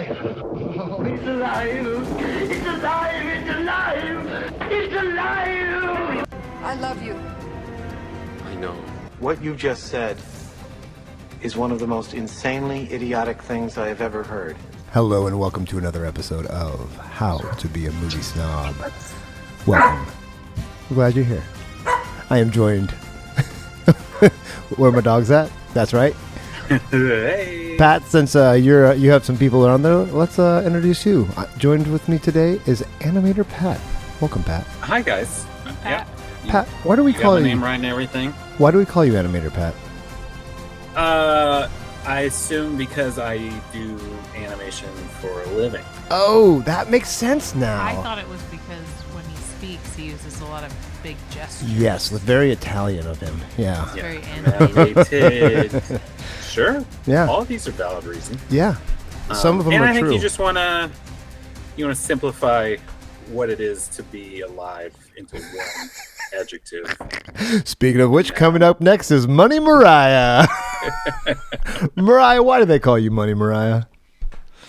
alive. Oh, it's alive. It's alive. It's alive. It's alive. I love you. I know. What you just said is one of the most insanely idiotic things I have ever heard. Hello and welcome to another episode of How to Be a Movie Snob. Welcome. I'm glad you're here. I am joined. Where my dog's at? That's right. Hey. Pat, since you have some people around there, let's introduce you. Joined with me today is animator Pat. Welcome, Pat. Hi, guys. Pat. Yeah. Pat, why do we call got you? my name right and everything. Why do we call you animator Pat? I assume because I do animation for a living. Oh, that makes sense now. I thought it was because when he speaks, he uses a lot of big gestures. Yes, very Italian of him. Yeah. It's very animated. Animated. Sure. Yeah. All of these are valid reasons. Yeah. Some of them and are I think true. you just wanna simplify what it is to be alive into one adjective. Speaking of which, coming up next is Money Mariah. Mariah, why do they call you Money Mariah?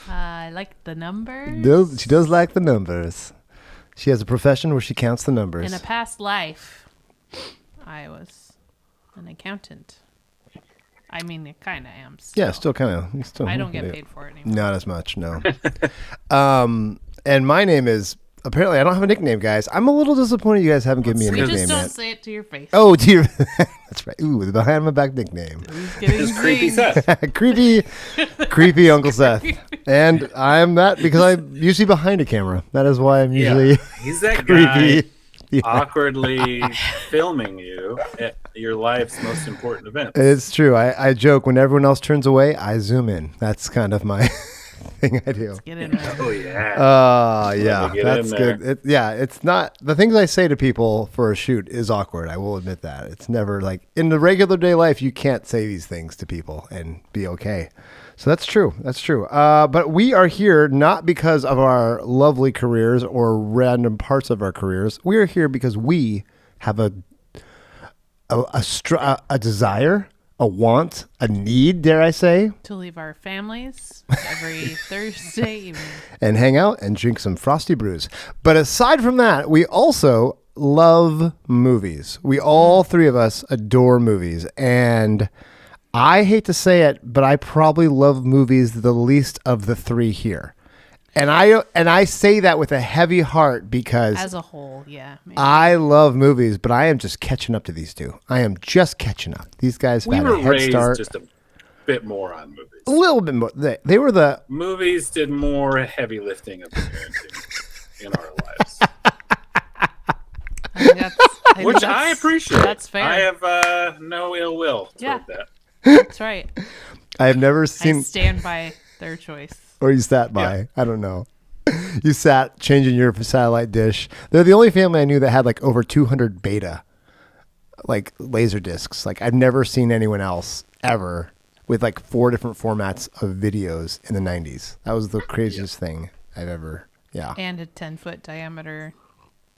I like the numbers. She does like the numbers. She has a profession where she counts the numbers. In a past life, I was an accountant. I mean, it kind of am. Still. Yeah, still kind of. I don't get paid for it anymore. Not as much, no. And my name is, apparently I don't have a nickname, guys. I'm a little disappointed you guys haven't given me a We nickname just don't yet. say it to your face. Oh, dear. That's right. Ooh, the behind my back nickname. Who's getting It's creepy zinged? Seth. creepy Uncle Seth. And I'm that because I'm usually behind a camera. That is why I'm usually He's that creepy. guy awkwardly filming you at your life's most important event. It's true. I joke when everyone else turns away, I zoom in. That's kind of my thing I do. Get in there. Oh yeah. Yeah, get that's in there. good. It's not the things I say to people for a shoot is awkward. I will admit that. It's never like in the regular day life, you can't say these things to people and be okay. So that's true. That's true. But we are here not because of our lovely careers or random parts of our careers. We are here because we have a desire, a want, a need, dare I say, To leave our families every Thursday evening. and hang out and drink some frosty brews. But aside from that, we also love movies. We all three of us adore movies. And I hate to say it, but I probably love movies the least of the three here. And I say that with a heavy heart because As a whole, yeah. Maybe. I love movies, but I am just catching up to these two. I am just catching up. These guys We had were a head raised start. just a bit more on movies. A little bit more. They were the Movies did more heavy lifting of parenting in our lives, I think which I that's- appreciate. That's fair. I have no ill will toward Yeah. that. That's right. I have never I seen stand by their choice. or you sat by. I don't know. You sat changing your satellite dish. They're the only family I knew that had like over 200 beta, like laser discs. Like I've never seen anyone else ever with like 4 different formats of videos in the 90s. That was the craziest thing I've ever. Yeah. And a 10-foot diameter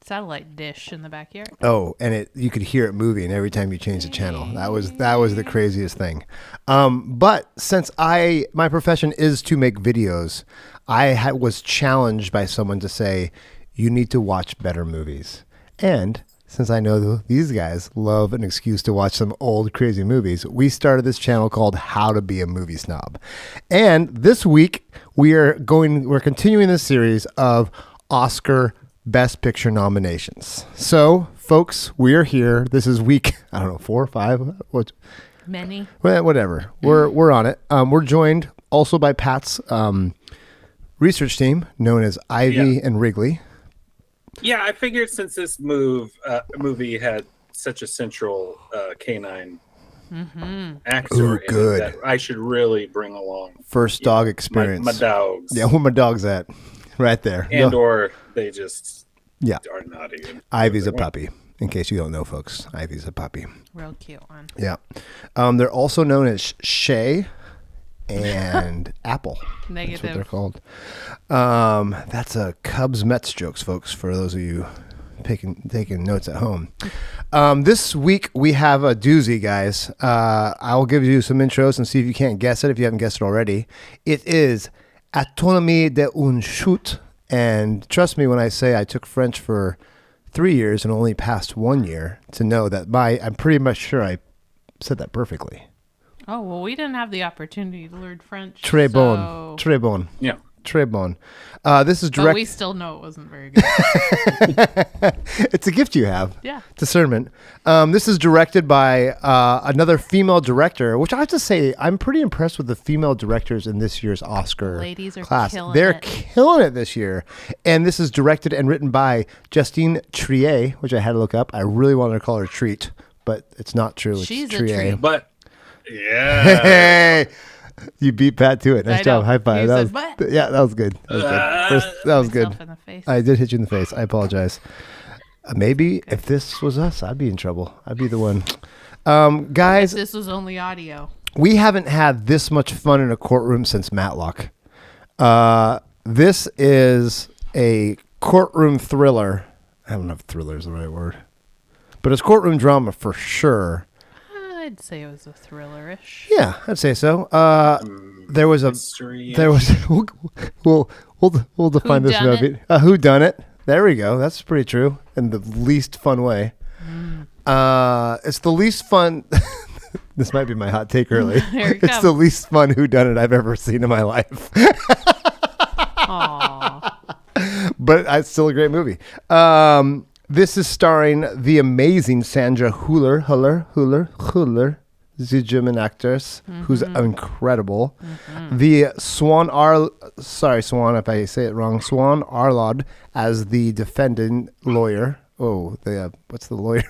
satellite dish in the backyard. Oh, and you could hear it moving every time you changed the channel. That was the craziest thing. But since my profession is to make videos, I was challenged by someone to say, you need to watch better movies. And since I know these guys love an excuse to watch some old crazy movies, we started this channel called How to Be a Movie Snob. And this week we're continuing this series of Oscar Best Picture nominations. So, folks, we are here. This is week, 4 or 5. What? Many. Well, whatever. We're on it. We're joined also by Pat's research team, known as Ivy and Wrigley. Yeah, I figured since this movie had such a central canine actor, Ooh, in it, good. that I should really bring along First dog experience. my dogs. Yeah, where my dog's at. Right there. And No. or they just Yeah. are not even. Ivy's a puppy. In case you don't know, folks, Ivy's a puppy. Real cute one. Yeah. They're also known as Shay and Apple. That's what they're Negative. called. That's a Cubs Mets jokes, folks, for those of you taking notes at home. This week we have a doozy, guys. I'll give you some intros and see if you can't guess it, if you haven't guessed it already. It is Autonomie de un chute. And trust me when I say I took French for 3 years and only passed 1 year to know that I'm pretty much sure I said that perfectly. Oh, well, we didn't have the opportunity to learn French. Très bon. so- Très bon. Yeah. Très bon. This is But direct. we still know it wasn't very good. It's a gift you have. Yeah. Discernment. This is directed by another female director, which I have to say, I'm pretty impressed with the female directors in this year's Oscar Ladies are class. killing They're it. killing it this year. And this is directed and written by Justine Triet, which I had to look up. I really wanted to call her Treat, but it's not true. It's She's a Triet. treat. But yeah. Hey, you beat Pat to it. Nice I job. know. High five. You That said, was, "What?" yeah, that was good. That was good. That was good. Myself in the face. I did hit you in the face. I apologize. Maybe if this was us, I'd be in trouble. I'd be the one. Guys, This was only audio. we haven't had this much fun in a courtroom since Matlock. This is a courtroom thriller. I don't know if thriller is the right word, but it's courtroom drama for sure. I'd say it was a thriller-ish. Yeah, I'd say so. There was a Mystery. there was we'll define this Whodunit. movie. Who done it? There we go. That's pretty true in the least fun way. It's the least fun. This might be my hot take early. Here it It's comes. the least fun whodunit I've ever seen in my life. Aw. But it's still a great movie. This is starring the amazing Sandra Hüller, the German actress, who's incredible. The Swan if I say it wrong, Swan Arlod as the defendant lawyer. Oh, what's the lawyer?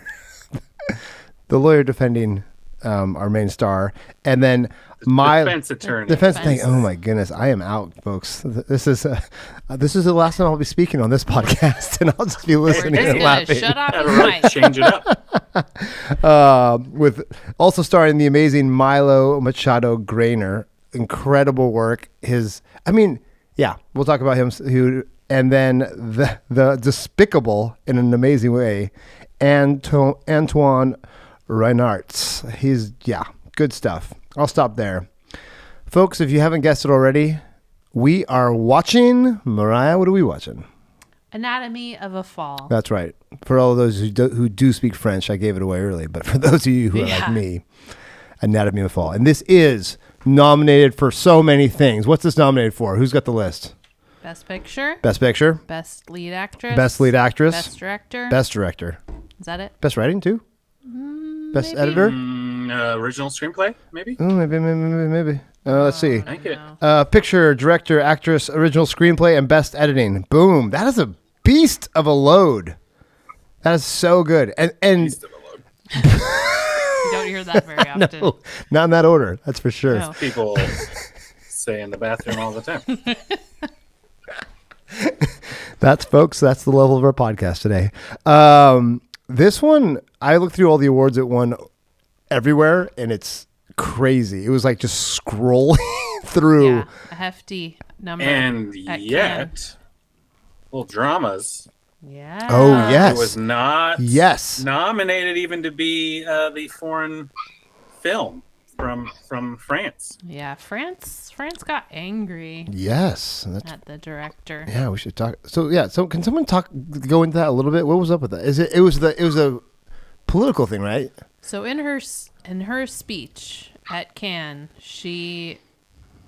The lawyer defending our main star, and then Defense attorney. defense thing. Oh my goodness, I am out, folks. This is the last time I'll be speaking on this podcast, and I'll just be We're listening just and gonna laughing. shut off Yeah, his right. mic. Change it up. With also starring the amazing Milo Machado Grainer. Incredible work. We'll talk about him. And then the despicable in an amazing way, Antoine Reinartz. He's good stuff. I'll stop there. Folks, if you haven't guessed it already, we are watching, Mariah, what are we watching? Anatomy of a Fall. That's right. For all of those who do speak French, I gave it away early. But for those of you who are like me, Anatomy of a Fall. And this is nominated for so many things. What's this nominated for? Who's got the list? Best Picture. Best Picture. Best Lead Actress. Best Lead Actress. Best Director. Best Director. Is that it? Best Writing, too? Best maybe. Editor? Original screenplay, maybe. Oh, maybe. Let's see. I get No. Picture, Director, Actress, Original Screenplay, and Best Editing. Boom. That is a beast of a load. That is so good. And Beast of a load. You don't hear that very often. no, not in that order. That's for sure. No. People say in the bathroom all the time. That's the level of our podcast today. This one, I looked through all the awards it won everywhere, and it's crazy. It was like just scrolling through. Yeah, a hefty number. And at yet, little dramas. Yeah. Oh, yes. It was not Yes. nominated even to be the foreign film from France. Yeah, France got angry Yes. That's, at the director. yeah, we should talk. So can someone go into that a little bit? What was up with that? It was a political thing, right? So in her speech at Cannes, she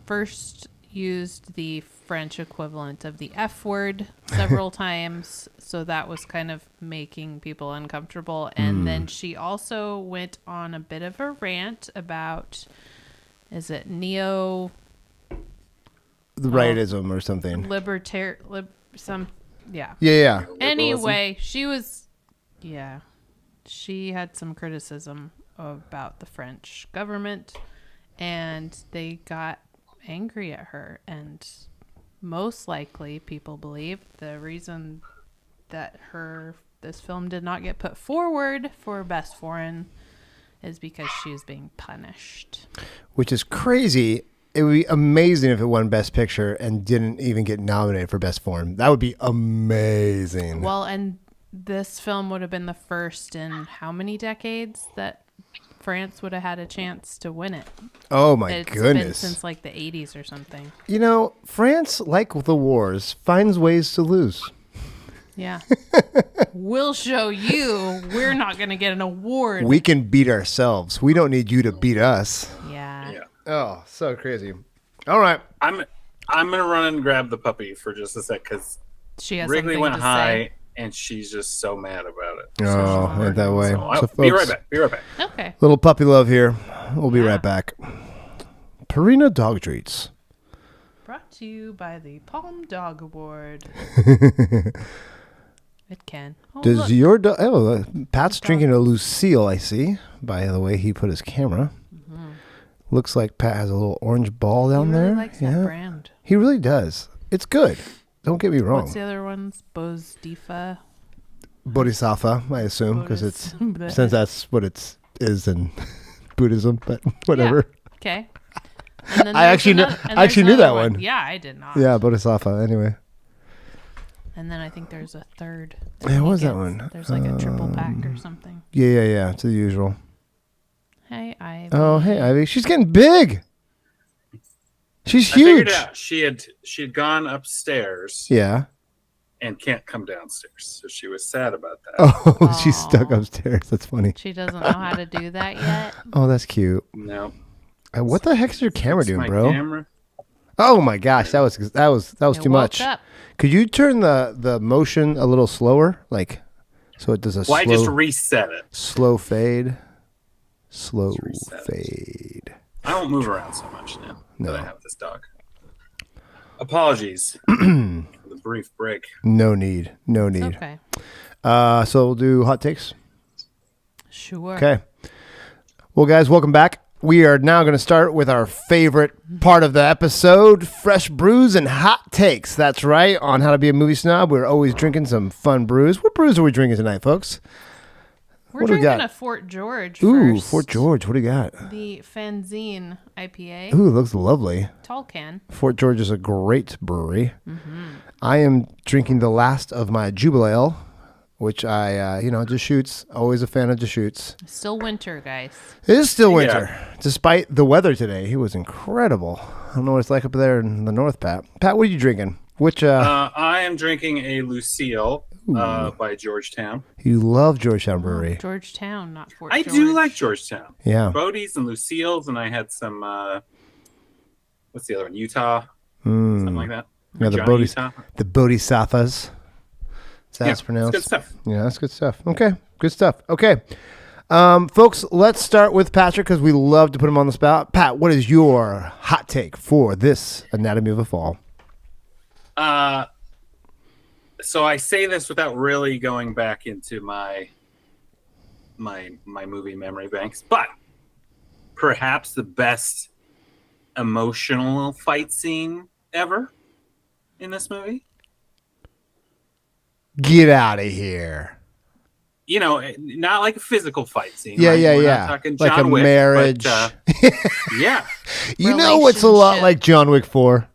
first used the French equivalent of the F word several times, so that was kind of making people uncomfortable. And then she also went on a bit of a rant about, is it The rightism or something. Yeah. Anyway, she had some criticism about the French government, and they got angry at her. And most likely, people believe the reason that this film did not get put forward for Best Foreign is because she is being punished. Which is crazy. It would be amazing if it won Best Picture and didn't even get nominated for Best Foreign. That would be amazing. Well, and this film would have been the first in how many decades that France would have had a chance to win it. Oh my It's goodness. been since like the 80s or something. You know, France, like the wars, finds ways to lose. Yeah. We'll show you. We're not going to get an award. We can beat ourselves. We don't need you to beat us. Yeah. Yeah. Oh, so crazy. All right. I'm gonna run and grab the puppy for just a sec because She has Wrigley something went to high say. and she's just so mad about it. Oh, ain't that way. So So, be right folks, back. Be right back. Okay. little puppy love here. We'll be Yeah. right back. Purina Dog Treats. Brought to you by the Palm Dog Award. It can. Oh, Does look. your dog... Oh, Pat's drinking a Lucille, I see. By the way, he put his camera. Looks like Pat has a little orange ball He down really there. likes that brand. He really does. It's good. Don't get me wrong. What's the other ones? Bozdifa. Bodhisattva, I assume, because it's since that's what it is in Buddhism. But whatever. Okay. And then I there's actually another- knew- and I actually there's knew that another one. Yeah, I did not. Yeah, Bodhisattva. Anyway, And then I think there's a third. Yeah, what was he that gets. one? There's like a triple pack or something. yeah. It's the usual. Hey, Ivy. Oh, hey, Ivy. She's getting big. She's I figured huge. out she had gone upstairs Yeah. and can't come downstairs, so she was sad about that. Oh, she's stuck Aw. upstairs. That's funny. She doesn't know how to do that yet. Oh, that's cute. No, What the heck is your camera it's doing, my bro? camera. Oh my gosh, that was It too woke much. up. Could you turn the motion a little slower, like so it does a Well, I just slow reset it. slow fade, slow reset it. fade? I don't move around so much now No. that I have this dog. Apologies for the brief break. No need. Okay. So we'll do hot takes. Sure. Okay. Well, guys, welcome back. We are now going to start with our favorite part of the episode, fresh brews and hot takes. That's right. On How to Be a Movie Snob, we're always drinking some fun brews. What brews are we drinking tonight, folks? We're What do we drinking got? a Fort George Ooh, first. Fort George. What do you got? The Fanzine IPA. Ooh, it looks lovely. Tall can. Fort George is a great brewery. I am drinking the last of my Jubilee, which I, Deschutes. Always a fan of Deschutes. Still winter, guys. It is still Yeah. winter, despite the weather today. It was incredible. I don't know what it's like up there in the north, Pat. Pat, what are you drinking? Which, I am drinking a Lucille by Georgetown. you love Georgetown Brewery. Georgetown, not Fort I George. do like Georgetown. Yeah. Bodie's and Lucille's, and I had some, what's the other one? Utah? Something like that. Yeah, the Johnny Bodhi's, Utah. the Bodhisattvas. That's how it's Yeah, pronounced. it's good stuff. Yeah, that's good stuff. Okay, good stuff. Okay, folks, let's start with Patrick because we love to put him on the spot. Pat, what is your hot take for this Anatomy of a Fall? So I say this without really going back into my movie memory banks, but perhaps the best emotional fight scene ever in this movie. Get out of here. You know, not like a physical fight scene. Yeah, right? yeah, We're yeah. not talking Like John a Wick, marriage. but, yeah. You know what's a lot Relationship. like John Wick 4?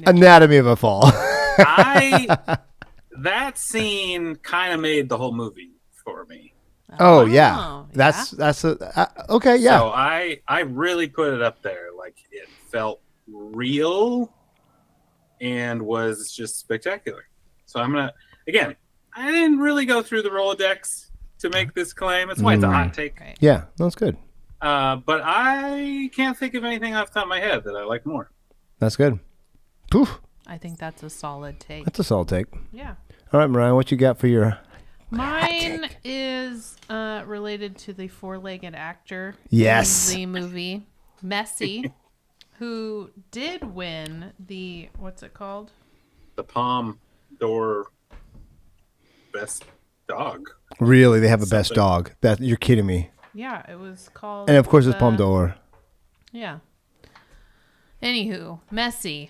Anatomy of a Fall. That scene kind of made the whole movie for me. Oh, yeah. That's okay, yeah. So I really put it up there. Like, it felt real and was just spectacular. So I'm gonna, again, I didn't really go through the Rolodex to make this claim. That's why it's a hot take. Right. Yeah, that's good. But I can't think of anything off the top of my head that I like more. That's good. Poof. I think that's a solid take. That's a solid take. Yeah. All right, Mariah, what you got for your... Mine is related to the four-legged actor Yes. in the movie Messi, who did win the, what's it called? The Palm d'Or best dog. Really, they have a best Something. dog. That You're kidding me. Yeah, it was called. And of course, it's the- Palme d'Or. Yeah. Anywho, Messi,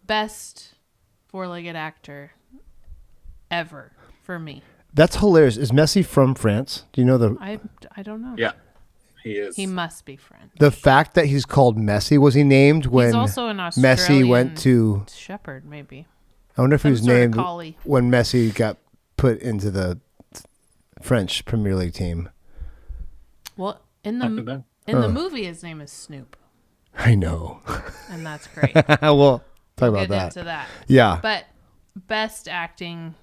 best four-legged actor ever for me. That's hilarious. Is Messi from France? Do you know I don't know. Yeah, he is. He must be French. the fact that he's called Messi? Was he named when He's also an Australian Messi went to? shepherd, maybe. I wonder if he Some was sort of named collie. when Messi got put into the French Premier League team. Well, In the movie, his name is Snoop, I know. and that's great. We'll talk We'll about get that. into that. Yeah. But best acting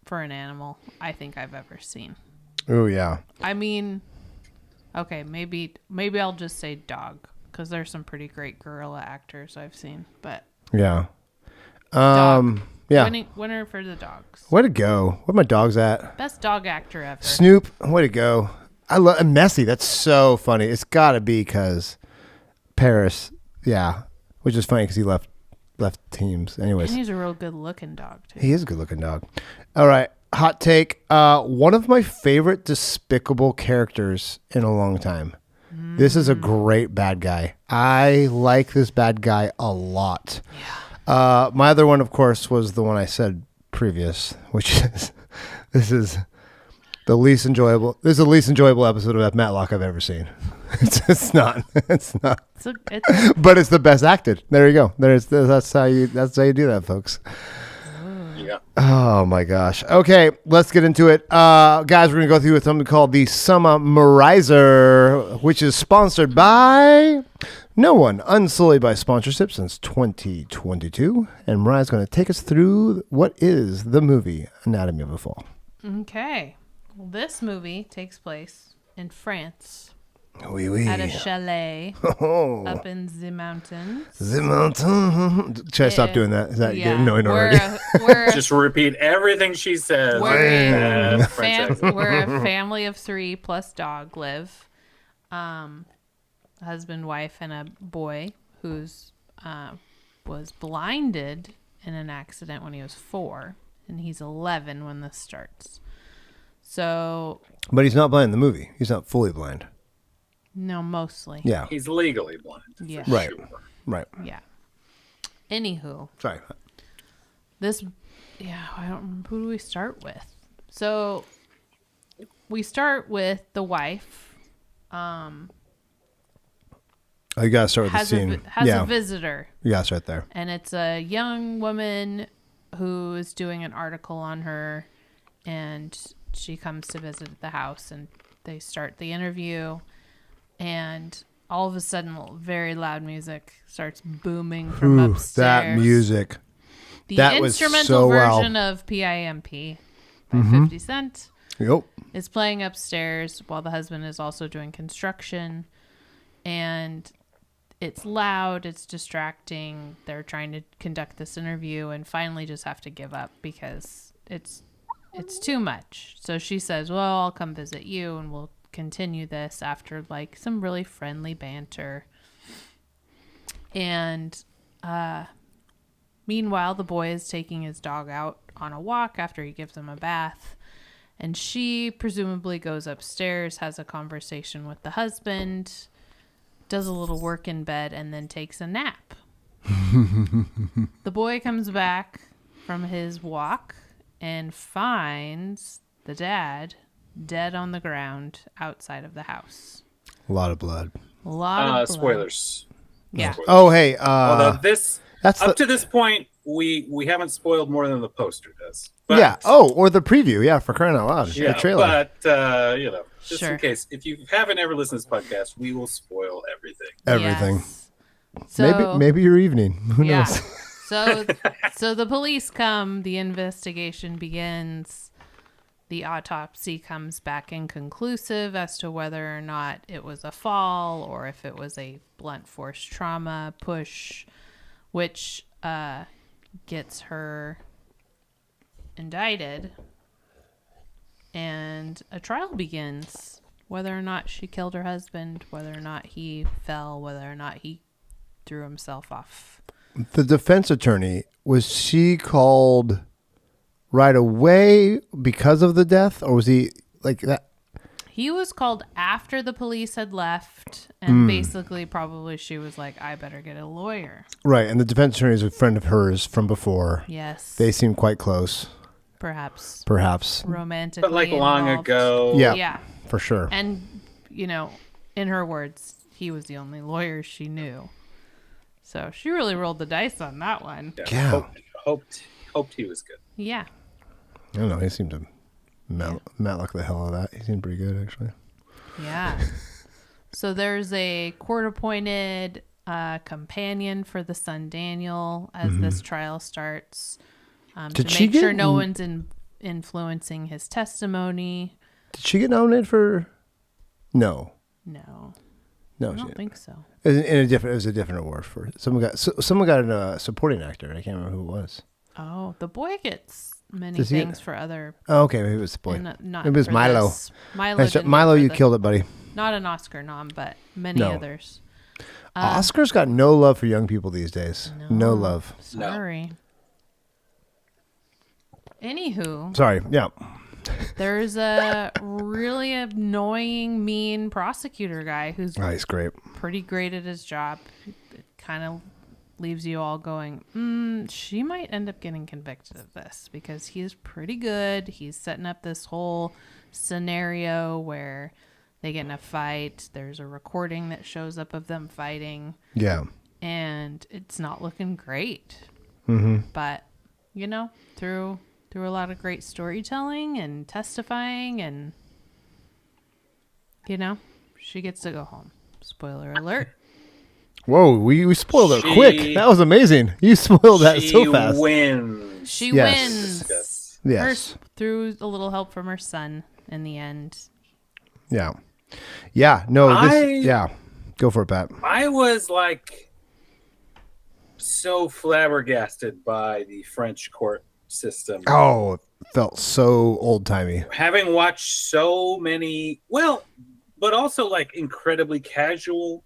for an animal I think I've ever seen. Oh yeah. I mean, okay, maybe I'll just say dog, because there's some pretty great gorilla actors I've seen. But Yeah. dog. Yeah. Winner for the dogs. Way to go. Where my dog's at? Best dog actor ever. Snoop. Way to go. I love Messi. That's so funny. It's got to be because Paris. Yeah. Which is funny because he left teams. Anyways. And he's a real good looking dog too. He is a good looking dog. All right. Hot take. One of my favorite despicable characters in a long time. This is a great bad guy. I like this bad guy a lot. Yeah. My other one, of course, was the one I said previous, which is this is the least enjoyable. This is the least enjoyable episode of Matlock I've ever seen. It's not. It's not. But it's the best acted. There you go. That's how you do that, folks. Yeah. Oh my gosh. Okay, let's get into it. Guys, we're gonna go through with something called the Summer Mariah, which is sponsored by no one, unsullied by sponsorship since 2022. And Mariah's gonna take us through what is the movie Anatomy of a Fall. Okay. Well, this movie takes place in France. Oui, oui. At a chalet Oh. up in the mountains. The mountain. Should I stop doing that? Is that getting annoying already? Just repeat everything she says. We're a French accent. family of 3 plus dog live. Husband, wife, and a boy who's was blinded in an accident when he was 4, and he's 11 when this starts. So, But he's not blind in the movie. He's not fully blind. no, mostly. Yeah. He's legally blind. Yeah. Right. Sure. Right. Yeah. Anywho, Sorry. who do we start with? So we start with the wife. Oh, you gotta start with the scene. Has a visitor. You gotta start there. And it's a young woman who is doing an article on her, and she comes to visit the house, and they start the interview, and all of a sudden very loud music starts booming from upstairs. That music. The that was instrumental so well. version of PIMP by 50 Cent Yep. is playing upstairs while the husband is also doing construction, and it's loud, it's distracting. They're trying to conduct this interview and finally just have to give up because it's too much. So she says, well, I'll come visit you and we'll continue this after like some really friendly banter. And meanwhile, the boy is taking his dog out on a walk after he gives him a bath. And she presumably goes upstairs, has a conversation with the husband, does a little work in bed, and then takes a nap. The boy comes back from his walk and finds the dad dead on the ground outside of the house. A lot of blood. A lot of blood. Spoilers. Yeah. Spoilers. Oh, hey. Although that's to this point, we haven't spoiled more than the poster does. But, yeah. Oh, or the preview. Yeah, for crying out loud. yeah, the trailer. but just Sure. in case, if you haven't ever listened to this podcast, we will spoil everything. Everything. Yes. So, Maybe your evening. Who yeah. knows? So the police come, the investigation begins. The autopsy comes back inconclusive as to whether or not it was a fall or if it was a blunt force trauma push, which gets her indicted. And a trial begins, whether or not she killed her husband, whether or not he fell, whether or not he threw himself off. The defense attorney, was she called right away because of the death, or was he like that? He was called after the police had left, and basically probably she was like, I better get a lawyer. Right, and the defense attorney is a friend of hers from before. Yes. They seem quite close. Perhaps Romantically. romantically But like long involved. ago. Yeah. For sure. And, in her words, he was the only lawyer she knew. So she really rolled the dice on that one. Yeah. Hoped he was good. Yeah. I don't know. He seemed to matlock the hell out of that. He seemed pretty good, actually. Yeah. So there's a court-appointed companion for the son Daniel as this trial starts to make sure no one's influencing his testimony. Did she get nominated for? No. No, No, I don't think so. It was a different award for someone got a supporting actor. I can't remember who it was. Oh, the boy gets many things for other. Oh, okay, maybe it was the boy. Not Maybe it was for Milo. this. Milo, Milo, you killed it, buddy. Not an Oscar nom, but many others. Oscar's got no love for young people these days. No love. Sorry. Anywho. Sorry. Yeah. There's a really annoying, mean prosecutor guy who's he's great. Pretty great at his job. It kind of leaves you all going, she might end up getting convicted of this because he's pretty good. He's setting up this whole scenario where they get in a fight. There's a recording that shows up of them fighting. Yeah. And it's not looking great. Mm-hmm. But, through a lot of great storytelling and testifying and, she gets to go home. Spoiler alert. Whoa, we spoiled it quick. That was amazing. You spoiled that so fast. She wins. Yes. Through a little help from her son in the end. Yeah. Yeah. No, go for it, Pat. I was so flabbergasted by the French court system. Oh, felt so old timey. Having watched so many, but also incredibly casual.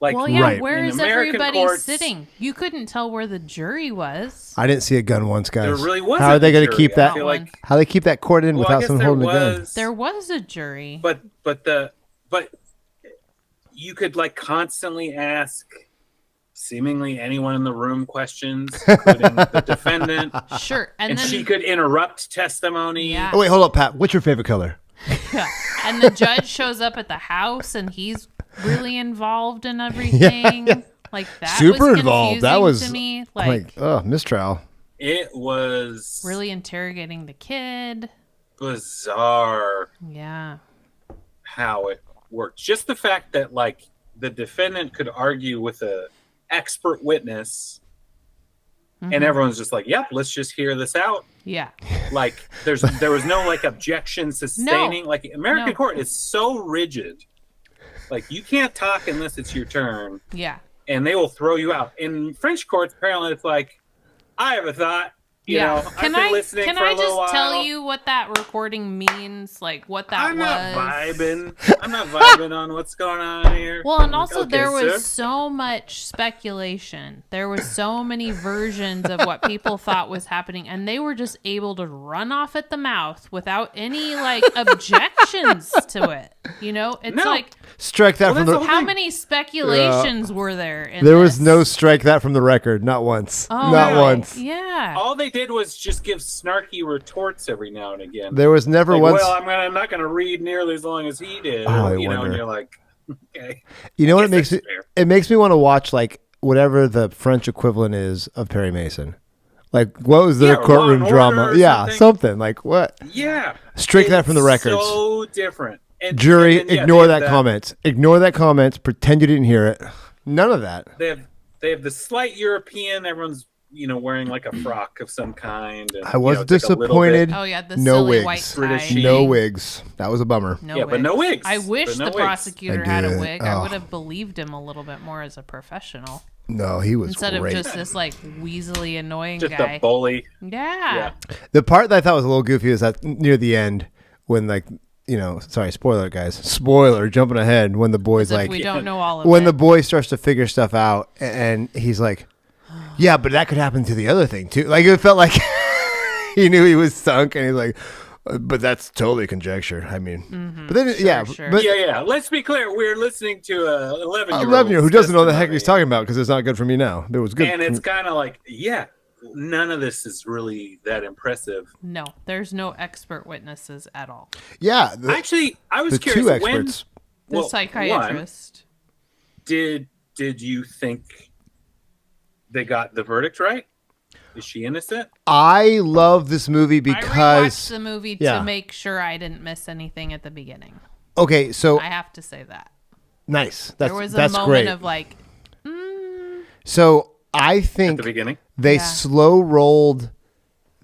Where is everybody sitting? You couldn't tell where the jury was. I didn't see a gun once, guys. There really wasn't. How are they going to keep that? How they keep that court in without someone holding a gun? There was a jury, but you could constantly ask seemingly anyone in the room questions, including the defendant. Sure, and then she could interrupt testimony. Yeah. Oh wait, hold up, Pat. What's your favorite color? And the judge shows up at the house, and he's really involved in everything. Yeah. That super was involved. That was to me. Mistrial. It was really interrogating the kid. Bizarre. Yeah. How it worked. Just the fact that the defendant could argue with a expert witness, and everyone's just yep, let's just hear this out. Yeah. There was no objection sustaining. American court is so rigid. You can't talk unless it's your turn. Yeah. And they will throw you out. In French courts, apparently it's I have a thought. You know, I've been listening for a little while. Can I just tell you what that recording means? What that I'm not vibing on what's going on here. Well, and also there was so much speculation. There was so many versions of what people thought was happening, and they were just able to run off at the mouth without any objections to it. It's strike that from the. How many speculations were there? There was no strike that from the record. Not once. Not once. Yeah. All they did was just give snarky retorts every now and again. There was never once. Well, I'm not going to read nearly as long as he did. Oh, and you're okay. You know what it makes it? It makes me want to watch whatever the French equivalent is of Perry Mason. What was their courtroom drama? Yeah, something what? Yeah. Strike that from the records. So different. And, jury, ignore that comment. Ignore that comment. Pretend you didn't hear it. None of that. They have the slight European. Everyone's wearing a frock of some kind. And, I was disappointed. Oh yeah, the no silly wigs. white tie. No wigs. That was a bummer. But no wigs. I wish the prosecutor had a wig. Oh. I would have believed him a little bit more as a professional. No, he was instead great. of just this weaselly annoying just guy. a bully. Yeah. The part that I thought was a little goofy was that near the end when sorry, spoiler guys. Spoiler, jumping ahead when the boy's we don't know all of when it. the boy starts to figure stuff out and he's like, yeah, but that could happen to the other thing too. It felt like he knew he was sunk and he's like, but that's totally conjecture. I mean, but then Sure. But, Let's be clear. We're listening to a 11-year-old who doesn't know the heck he's talking about because it's not good for me now. It was good, and it's kind of none of this is really that impressive. No, there's no expert witnesses at all. Yeah, actually, I was the curious. Two experts. The psychiatrist. Did you think they got the verdict right? Is she innocent? I love this movie because I rewatched the movie to make sure I didn't miss anything at the beginning. Okay, so I have to say that. Nice. There was a that's moment great. of like, So I At think the beginning. they Yeah. slow rolled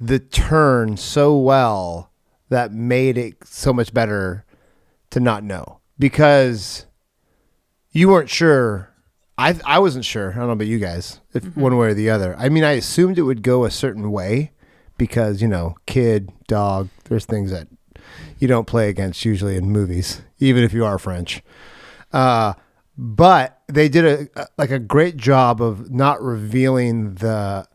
the turn so well that made it so much better to not know, because you weren't sure. I wasn't sure. I don't know about you guys, if one way or the other. I mean, I assumed it would go a certain way because, kid, dog, there's things that you don't play against usually in movies, even if you are French. But they did a great job of not revealing the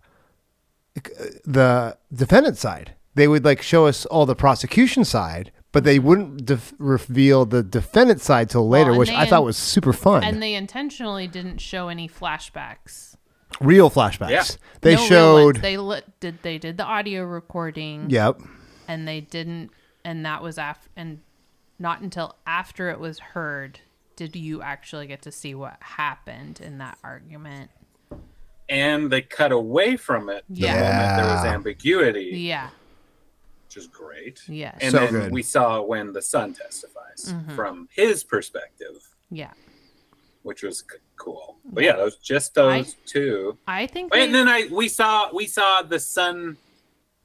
defendant side. They would show us all the prosecution side, but they wouldn't reveal the defendant side till later, and which I thought was super fun. and they intentionally didn't show any flashbacks. Real flashbacks. Yeah. They No real showed. ones. They did the audio recording. Yep. And they didn't, and that was and not until after it was heard did you actually get to see what happened in that argument. And they cut away from it the Yeah. moment there was ambiguity, Yeah. which is great. Yes. And So then good. we saw when the son testifies from his perspective, Yeah. which was cool. But yeah, those two. I think And then we saw the son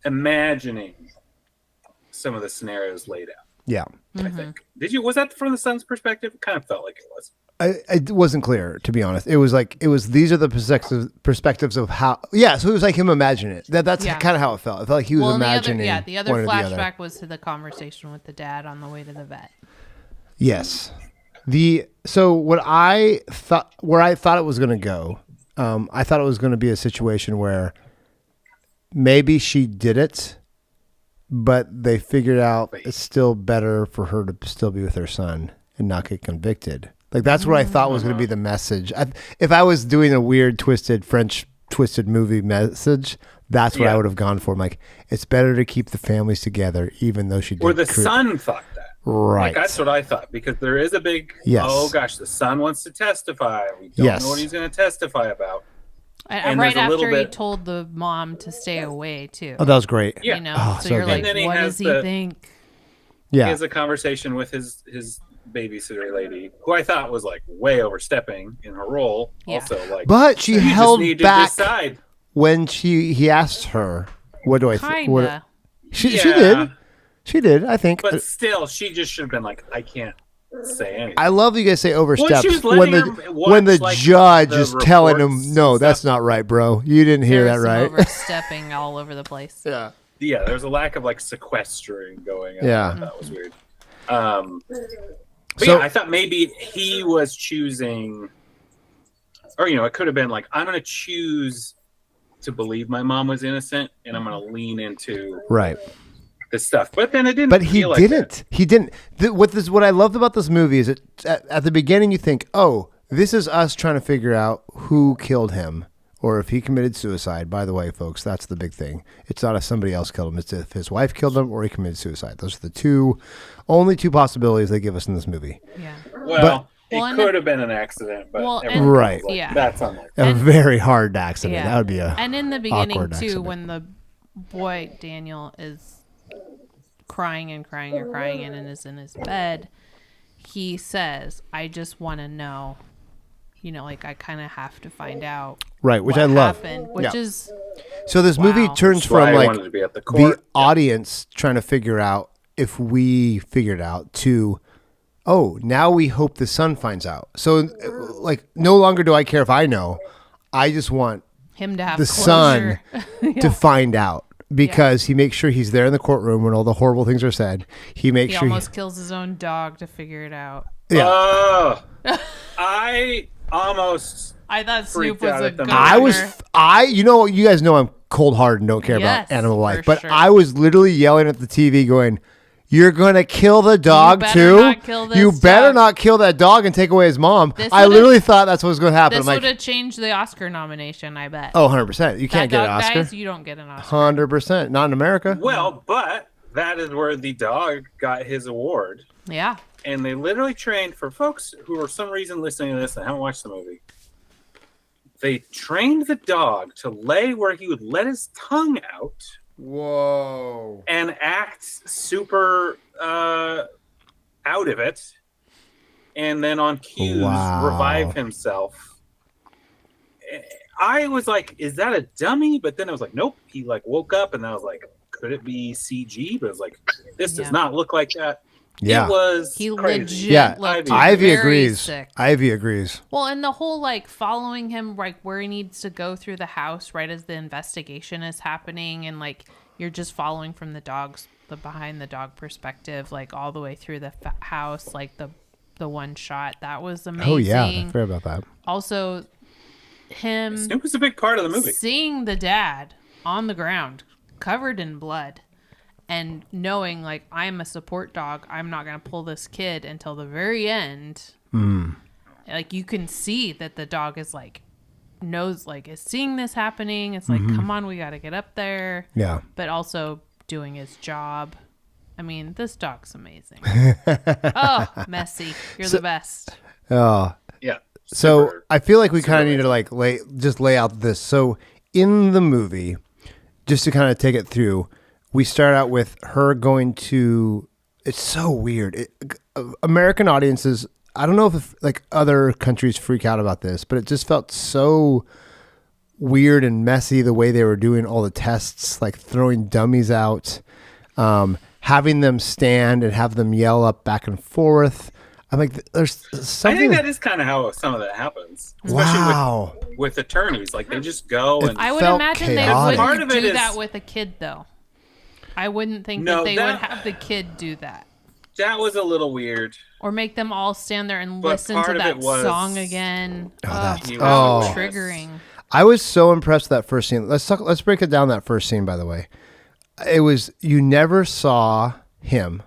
imagining some of the scenarios laid out. Yeah. I think. Was that from the son's perspective? It kind of felt like it was. It wasn't clear, to be honest. It was these are the perspectives of how. Yeah, so it was like him imagining it. That's Yeah. kind of how it felt. It felt like he was imagining. the other one or the other. flashback was to the conversation with the dad on the way to the vet. Yes. So what I thought, where I thought it was going to go, I thought it was going to be a situation where maybe she did it, but they figured out it's still better for her to still be with her son and not get convicted. That's what I thought was going to be the message. If I was doing a weird, French twisted movie message, that's what I would have gone for. I'm like, it's better to keep the families together, even though she did. Or the son thought that. Right. That's what I thought, because there is a big, Yes. oh gosh, the son wants to testify. We don't Yes. know what he's going to testify about. And there's right a little after he bit- told the mom to stay away too. Oh, that was great. Yeah. You know, Oh, so so you're good. like, And then he what has does he the- think? Yeah. He has a conversation with his babysitter lady, who I thought was way overstepping in her role. Yeah. Also, But she you just held need back to decide. when he asked her, "What do I think?" Kinda. She Yeah. did. She did. I think. But still, she just should have been like, I can't say anything. I love that you guys say oversteps she was when letting the her when the watch, judge the is telling him, reports "No, and that's stuff. not right, bro. You didn't hear There that was some right." overstepping all over the place. Yeah. Yeah, there was a lack of sequestering going on. Yeah. That was weird. But So- yeah, I thought maybe he was choosing, or it could have been I'm going to choose to believe my mom was innocent, and I'm going to lean into Right. this stuff. But then it didn't. But he feel like didn't. that. He didn't. What I loved about this movie is at the beginning you think, oh, this is us trying to figure out who killed him or if he committed suicide. By the way, folks, that's the big thing. It's not if somebody else killed him. It's if his wife killed him or he committed suicide. Those are the only two possibilities they give us in this movie. Yeah. Well, Well, it and could have been an accident, but Well, and- everyone was Right. Yeah. that's unlikely. A very hard accident. That would be a And in the beginning awkward too, accident. when the boy Daniel is crying and crying and crying and is in his bed, he says, "I just want to know." I kind of have to find out. Right, which what I love. happened, which Yeah. is So this movie Wow. turns That's why from I wanted to be at the the court. audience trying to figure out if we figured out to, oh, now we hope the son finds out. So no longer do I care if I know. I just want him to have the closure. son to find out because he makes sure he's there in the courtroom when all the horrible things are said. He makes He sure almost kills his own dog to figure it out. yeah. I almost I thought Snoop Freaked was out a at the good moment. you guys know I'm cold hearted and don't care Yes, about animal life, for but sure. I was literally yelling at the TV going, "You're gonna kill the dog better too? not kill this You better dog." not kill that dog and take away his mom." This I would've- literally thought that's what was going to happen. This I'm would like, have changed the Oscar nomination, I bet. "Oh, 100%. You can't that get an dog Oscar. dies, you don't get an Oscar. 100%. Not in America." well, but that is where the dog got his award. Yeah. And they literally trained, for folks who are some reason listening to this and haven't watched the movie, they trained the dog to lay where he would let his tongue out Whoa. and act super out of it. and then on cues Wow. revive himself. I was like, is that a dummy? But then I was like, nope. He like woke up, and I was like, could it be CG? But I was like, this does not look like that. Yeah. It was He crazy. legit Yeah, looked Ivy very agrees. sick. Ivy agrees. Well, and the whole like following him, like where he needs to go through the house right as the investigation is happening, and like you're just following from the behind the dog perspective, like all the way through the house, like the one shot that was amazing. Oh yeah, I forgot about that. Also, him Snoop was a big part of the movie. seeing the dad on the ground covered in blood and knowing like I'm a support dog, I'm not going to pull this kid until the very end. Like you can see that the dog is like knows like is seeing this happening. It's like, come on, we got to get up there. Yeah. But also doing his job. I mean, this dog's amazing. Oh, Messy, you're the best. Oh. Yeah. So Super- I feel like we super kind of need to like lay out this. So in the movie, just to kind of take it through, we start out with her going to. It's so weird. American audiences. I don't know if like other countries freak out about this, but it just felt so weird and messy the way they were doing all the tests, like throwing dummies out, having them stand and have them yell up back and forth. I'm like, there's something. I think that is kind of how some of that happens. Wow. Especially with attorneys. Like they just go and I would felt imagine chaotic. they Part wouldn't of it do is- that with a kid, though. I wouldn't think No, that they would that- have the kid do that. that was a little weird. Or make them all stand there and But listen part to of that it was- song again. that's- He oh. was Triggering. I was so impressed with that first scene. Let's break it down. That first scene, by the way, it was you never saw him.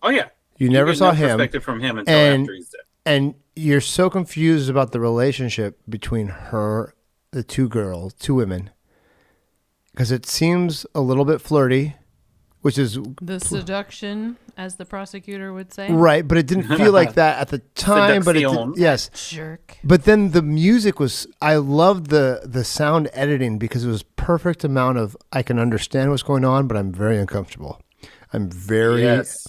Oh yeah. You never get saw no him, perspective from him until and after he's dead. and you're so confused about the relationship between her, the two women, because it seems a little bit flirty, which is The seduction, as the prosecutor would say. right, but it didn't feel like that at the time. But it Seduction. yes. Jerk. But then the music was, I loved the sound editing because it was perfect amount of, I can understand what's going on, but I'm very uncomfortable. I'm very, Yes.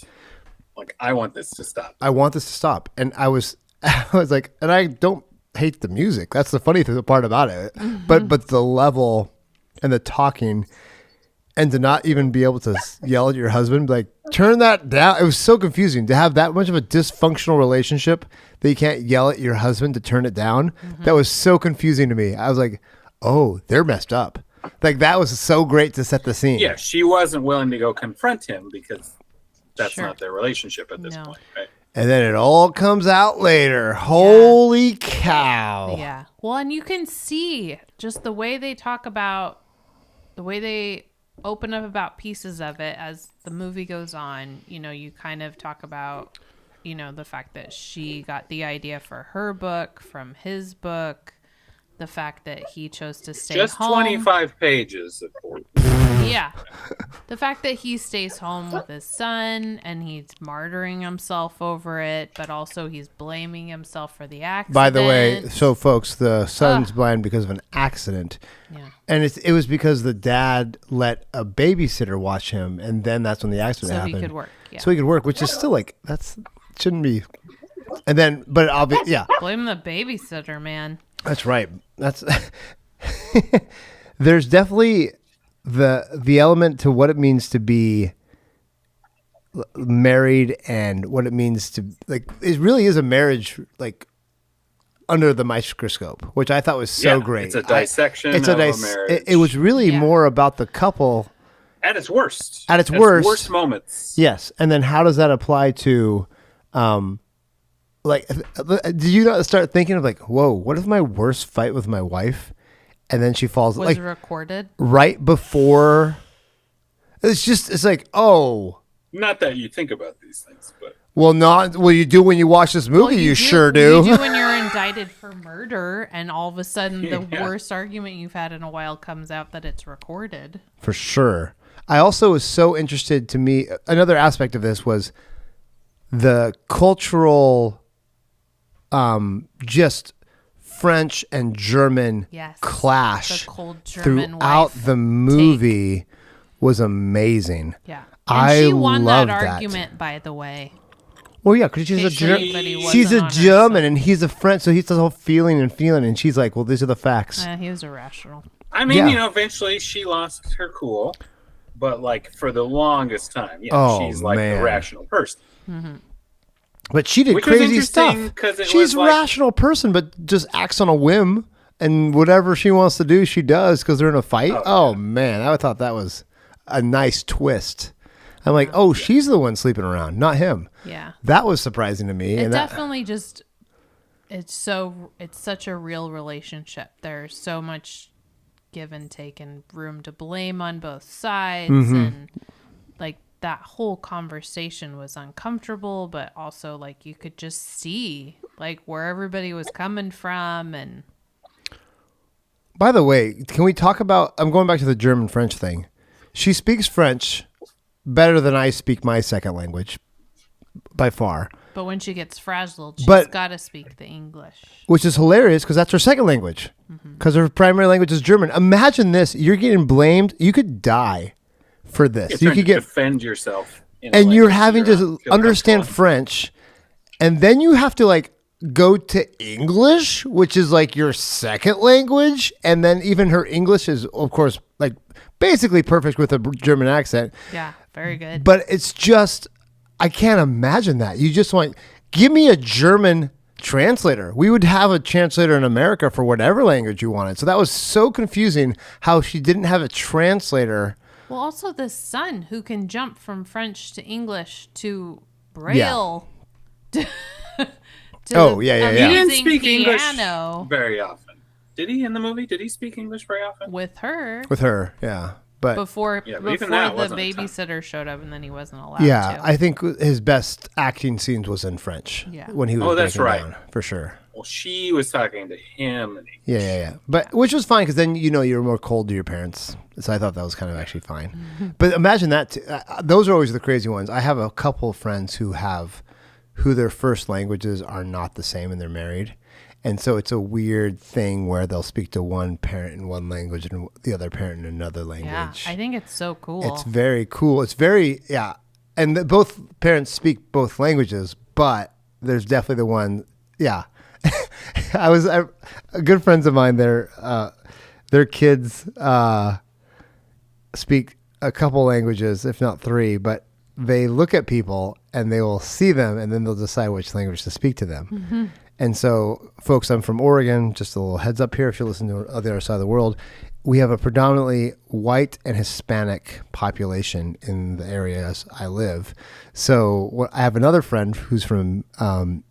Like I want this to stop. I want this to stop. And I was like, and I don't hate the music. That's the funny part about it. But the level and the talking and to not even be able to yell at your husband, like turn that down. It was so confusing to have that much of a dysfunctional relationship that you can't yell at your husband to turn it down. That was so confusing to me. I was like, oh, they're messed up. Like that was so great to set the scene. Yeah, she wasn't willing to go confront him because that's Sure. not their relationship at this No. point, right? And then it all comes out later. Holy cow. Yeah. Well, and you can see just the way they talk about, the way they open up about pieces of it as the movie goes on. You know, you kind of talk about, you know, the fact that she got the idea for her book from his book, the fact that he chose to stay Just home. 25 pages of Yeah. The fact that he stays home with his son and he's martyring himself over it, but also he's blaming himself for the accident. By the way, so folks, the son's blind because of an accident. Yeah. And it was because the dad let a babysitter watch him, and then that's when the accident So happened. he could work. Yeah. So he could work, which is still like, shouldn't be. And then, but yeah, Blame the babysitter, man. that's right. That's, there's definitely the element to what it means to be married and what it means to, like, it really is a marriage, like, under the microscope, which I thought was so great. It's a dissection of a marriage. It was really Yeah. more about the couple at its worst. At its worst. moments. Yes, and then how does that apply to, like, did you not start thinking of like, whoa, what if my worst fight with my wife, and then she falls Was like recorded. right before? It's like, oh, Not that you think about these things, but well, you do when you watch this movie. Well, you sure do. You do when you're indicted for murder, and all of a sudden the worst argument you've had in a while comes out that it's recorded. For sure. I also was so interested to me. Another aspect of this was the cultural, just French and German Yes. clash The cold German throughout wife the movie was amazing. Yeah. And I she won that love that. argument, by the way. Well, yeah, because she's a she's a German and he's a French, so he's the whole feeling, and she's like, well, these are the facts. He was irrational. I mean, eventually she lost her cool, but like for the longest time, she's like the rational person. Mm-hmm. But she did crazy stuff. She's a rational person, but just acts on a whim, and whatever she wants to do, she does because they're in a fight. Oh man, I thought that was a nice twist. I'm like, she's the one sleeping around, not him. Yeah, that was surprising to me. It definitely it's such a real relationship. There's so much give and take and room to blame on both sides, and like that whole conversation was uncomfortable, but also like you could just see like where everybody was coming from. And by the way, can we talk about? I'm going back to the German French thing. She speaks French better than I speak my second language, by far. But when she gets frazzled, she's got to speak the English. Which is hilarious because that's her second language. Because her primary language is German. Imagine this. You're getting blamed. You could die for this. You could defend yourself. And you're having to understand French. And then you have to like go to English, which is like your second language. And then even her English is, of course, like basically perfect with a German accent. Yeah, very good. But it's just, I can't imagine that. You just want, give me a German translator. We would have a translator in America for whatever language you wanted. So that was so confusing how she didn't have a translator. Well, also the son who can jump from French to English to Braille. Yeah. He didn't speak English very often. Did he in the movie? Did he speak English very often? With her, yeah. But before the babysitter showed up, and then he wasn't allowed to. Yeah, I think his best acting scenes was in French. Yeah. When he was that's right. down, for sure. Well, she was talking to him. And yeah. But which was fine because then you're more cold to your parents. So I thought that was kind of actually fine. But imagine that. Those are always the crazy ones. I have a couple of friends who their first languages are not the same, and they're married. And so it's a weird thing where they'll speak to one parent in one language and the other parent in another language. Yeah, I think it's so cool. It's very cool. It's very, and both parents speak both languages, but there's definitely the one, good friends of mine, their kids speak a couple languages, if not three, but they look at people and they will see them and then they'll decide which language to speak to them. Mm-hmm. And so, folks, I'm from Oregon. Just a little heads up here if you listen to the other side of the world. We have a predominantly white and Hispanic population in the areas I live. So I have another friend who's from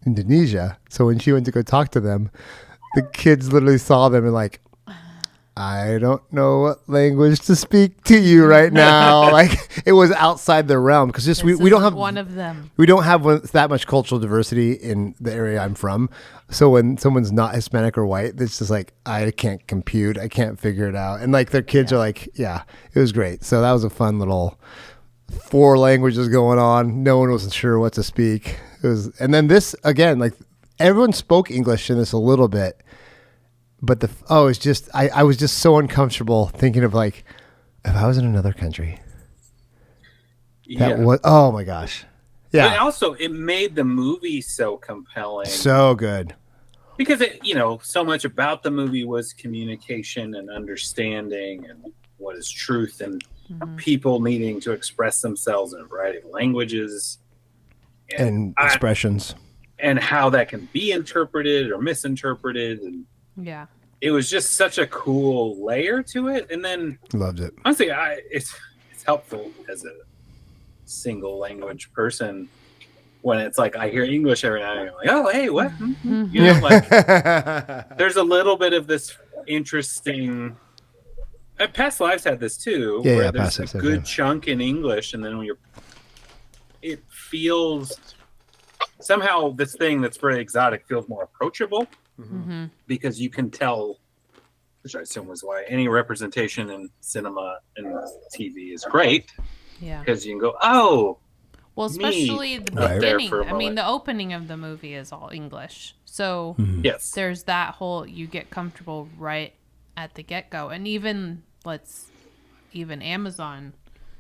Indonesia. So when she went to go talk to them, the kids literally saw them and like, I don't know what language to speak to you right now. Like it was outside their realm because just we don't have one of them. We don't have that much cultural diversity in the area I'm from. So when someone's not Hispanic or white, it's just like I can't compute. I can't figure it out. And like their kids are like, it was great. So that was a fun little 4 languages going on. No one wasn't sure what to speak. And then this again, like everyone spoke English in this a little bit. But it's just I was just so uncomfortable thinking of like if I was in another country. That was oh my gosh. Yeah. But also it made the movie so compelling. So good. Because so much about the movie was communication and understanding and what is truth and people needing to express themselves in a variety of languages and expressions. And how that can be interpreted or misinterpreted and it was just such a cool layer to it, and then loved it. Honestly, it's helpful as a single language person when it's like I hear English every now and then, like, oh hey, what? Like there's a little bit of this interesting. Past Lives had this too, where there's a good chunk in English, and then when it feels somehow this thing that's very exotic feels more approachable. Mm-hmm. Because you can tell, which I assume was why any representation in cinema and TV is great. Yeah. Because you can go, oh. Well, especially the beginning. I mean, the opening of the movie is all English. So there's that whole, you get comfortable right at the get-go. And even Amazon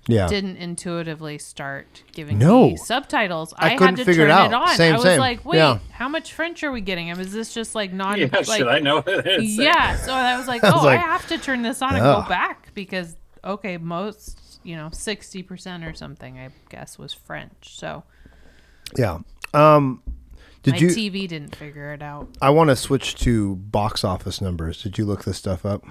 didn't intuitively start giving No. me subtitles. I had couldn't to figure turn it it out. on. Same, I was same. like, wait, Yeah. how much French are we getting? Is this just like non? Yeah, like, should I know what it is? Yeah. So I was like, I was I like, have to turn this on and ugh. go back because most 60% or something I guess was French. So Yeah. my Did you? TV didn't figure it out. I want to switch to box office numbers. Did you look this stuff up?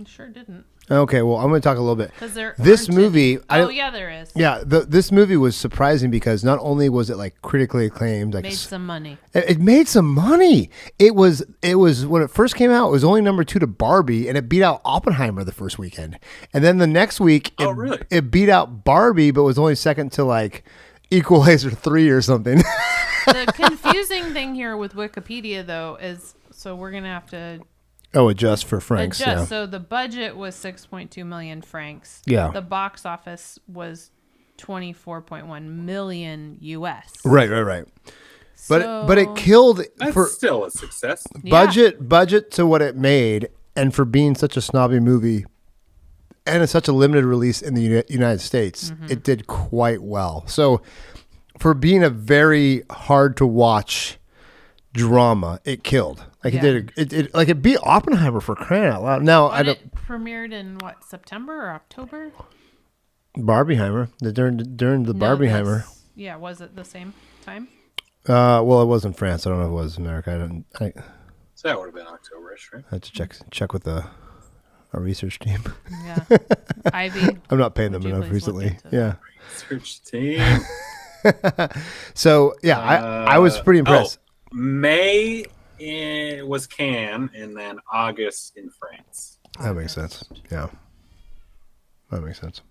It sure didn't. Okay, well, I'm going to talk a little bit. Because there This aren't movie, any. Yeah, there is. Yeah, this movie was surprising because not only was it like critically acclaimed, like Made some money. it made some money. It was when it first came out, it was only number 2 to Barbie, and it beat out Oppenheimer the first weekend. And then the next week, really? it beat out Barbie, but was only second to like Equalizer 3 or something. The confusing thing here with Wikipedia, though, is so we're going to have to Adjust for francs. adjust. Yeah. So the budget was 6.2 million francs. Yeah. The box office was 24.1 million US. Right. But it killed That's for still a success. budget to what it made, and for being such a snobby movie, and it's such a limited release in the United States, it did quite well. So, for being a very hard to watch drama, it killed. Like it beat Oppenheimer for crying out loud. Now And it premiered in what, September or October? Barbieheimer during the Barbieheimer. Yeah, was it the same time? Well, it was in France. I don't know if it was America. So that would have been October-ish, right? I had to check with our research team. Yeah. Ivy. I'm not paying them would you enough please look recently. into Yeah. Search team. So yeah, I was pretty impressed. May was Cannes, and then August in France. That makes sense. Yeah, that makes sense.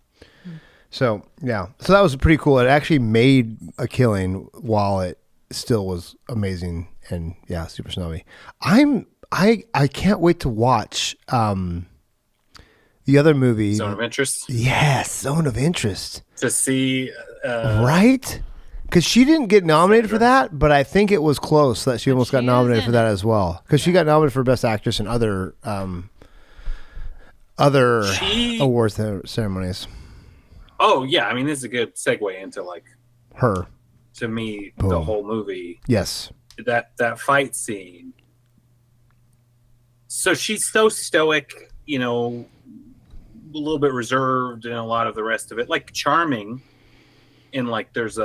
So yeah, so that was pretty cool. It actually made a killing while it still was amazing and super snobby. I can't wait to watch the other movie. Zone of Interest. Yes, Zone of Interest. To see. Right? Because she didn't get nominated for that, but I think it was close that she almost got she nominated is for in that it. as well. Because she got nominated for Best Actress and other awards ceremonies. Oh yeah, I mean this is a good segue into like Her. to me Boom. the whole movie. Yes. That fight scene. So she's so stoic, a little bit reserved and a lot of the rest of it, like charming, and like there's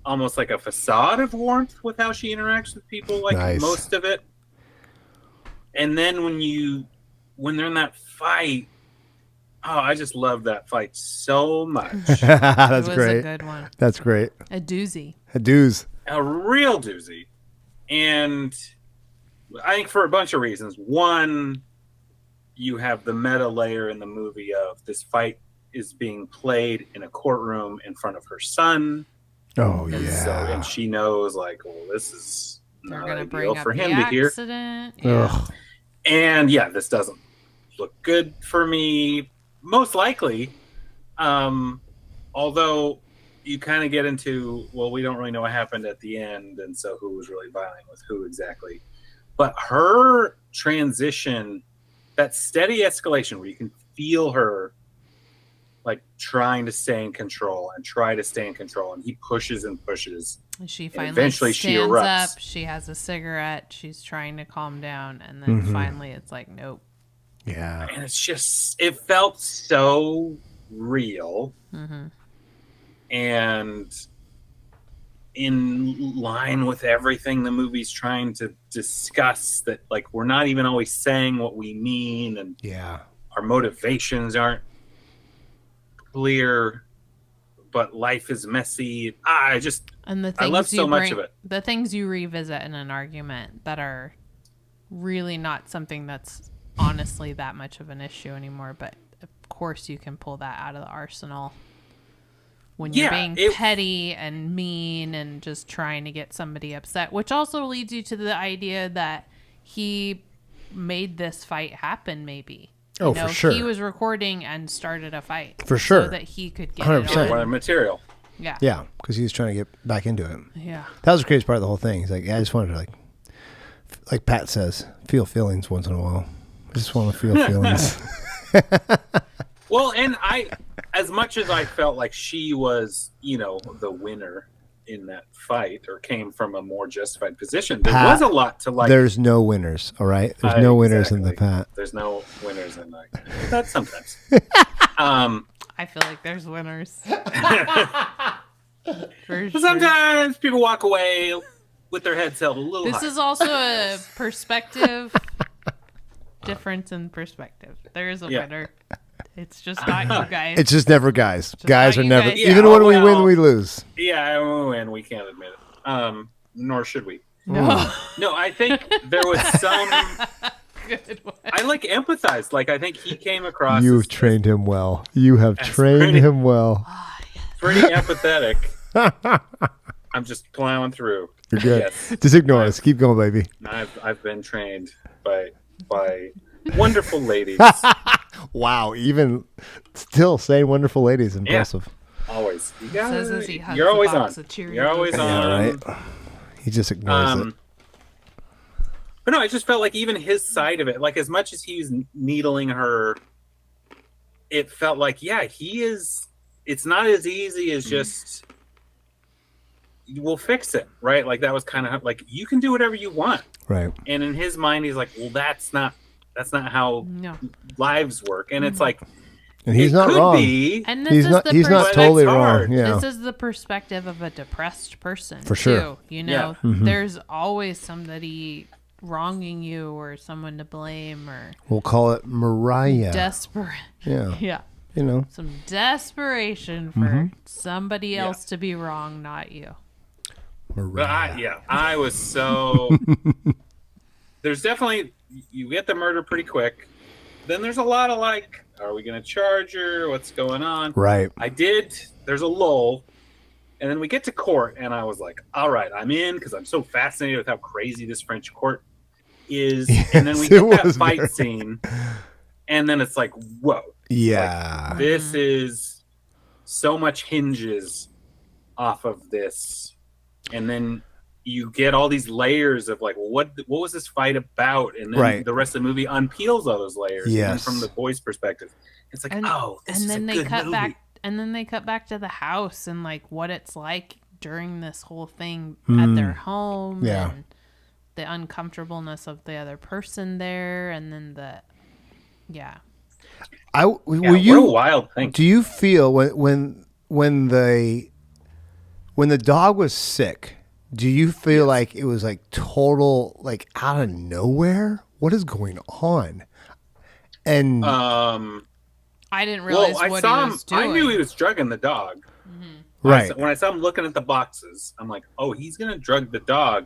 almost like a facade of warmth with how she interacts with people, like Nice. most of it. And then when they're in that fight, I just love that fight so much. That's It was great. a good one. That's great. A doozy. Dues. A real doozy. And I think for a bunch of reasons. One, you have the meta layer in the movie of this fight is being played in a courtroom in front of her son. Oh And yeah. and she knows, like, well, this is They're not going to ideal bring up for the him to hear. accident. Yeah. Ugh. And yeah, this doesn't look good for me. Most likely, although you kind of get into, well, we don't really know what happened at the end, and so who was really vying with who exactly. But her transition, that steady escalation where you can feel her like trying to stay in control and try to stay in control, and he pushes and pushes. And she And finally eventually she stands erupts. up. She has a cigarette. She's trying to calm down. And then finally it's like, nope. Yeah. And it's just, it felt so real and in line with everything the movie's trying to discuss, that like we're not even always saying what we mean, and Yeah. our motivations aren't clear, but life is messy. And the I things love so you much bring, of it. the things you revisit in an argument that are really not something that's honestly that much of an issue anymore, but of course you can pull that out of the arsenal when you're being petty and mean and just trying to get somebody upset, which also leads you to the idea that he made this fight happen. Maybe For sure. he was recording and started a fight For sure. so that he could get 100%. it on. material. Yeah. Yeah, because he was trying to get back into it. Yeah. That was the craziest part of the whole thing. He's like, I just wanted to like Pat says, feel feelings once in a while. I just want to feel feelings. Well, and as much as I felt like she was, the winner in that fight, or came from a more justified position, there was a lot to like. There's no winners, all right? There's no winners in the Pat. There's no winners in that sometimes. I feel like there's winners. For sure. Sometimes people walk away with their heads held a little high. This is also a perspective difference in perspective. There is a winner. It's just not you guys. It's just never guys. Guys are never. guys. Even when we win, we lose. Yeah, when we win, we can't admit it. Nor should we. No. No, I think there was some. Good one. I empathized. I think he came across. You've trained him well. You have trained him well. Pretty empathetic. I'm just plowing through. You're good. Yes. Just ignore us. Keep going, baby. I've been trained by wonderful ladies. Wow, even still saying wonderful ladies, impressive. Yeah, always. Says as he hugs You're always a box on. of Cheerios. You're always on. Yeah, right. He just ignores it. But no, I just felt like even his side of it, as much as he's needling her, it felt like, he is. It's not as easy as just. We'll fix it, right? That was kind of you can do whatever you want, right? And in his mind, he's like, well, that's not how lives work, and it's like, and he's not wrong. And he's not totally wrong. Yeah, this is the perspective of a depressed person, for sure. Too. There's always somebody wronging you or someone to blame, or we'll call it Mariah. Desperate. Yeah. Some desperation for somebody else to be wrong, not you. Mariah. I was so. There's definitely, you get the murder pretty quick. Then there's a lot of are we going to charge her? What's going on? Right. There's a lull. And then we get to court, and I was like, all right, I'm in, because I'm so fascinated with how crazy this French court is. Yes, and then we get that fight scene, and then it's like, whoa. Yeah. This is so much hinges off of this. And then you get all these layers of what was this fight about? And then the rest of the movie unpeels all those layers. Yes. And from the boy's perspective, it's like, this is a good movie. And then they cut back to the house and what it's like during this whole thing at their home. Yeah. And the uncomfortableness of the other person there. And then what a wild thing. Do you feel when the dog was sick, do you feel like it was total out of nowhere? What is going on? And I didn't realize what he was doing. I knew he was drugging the dog. Mm-hmm. Right. When I saw him looking at the boxes, I'm like, oh, he's gonna drug the dog.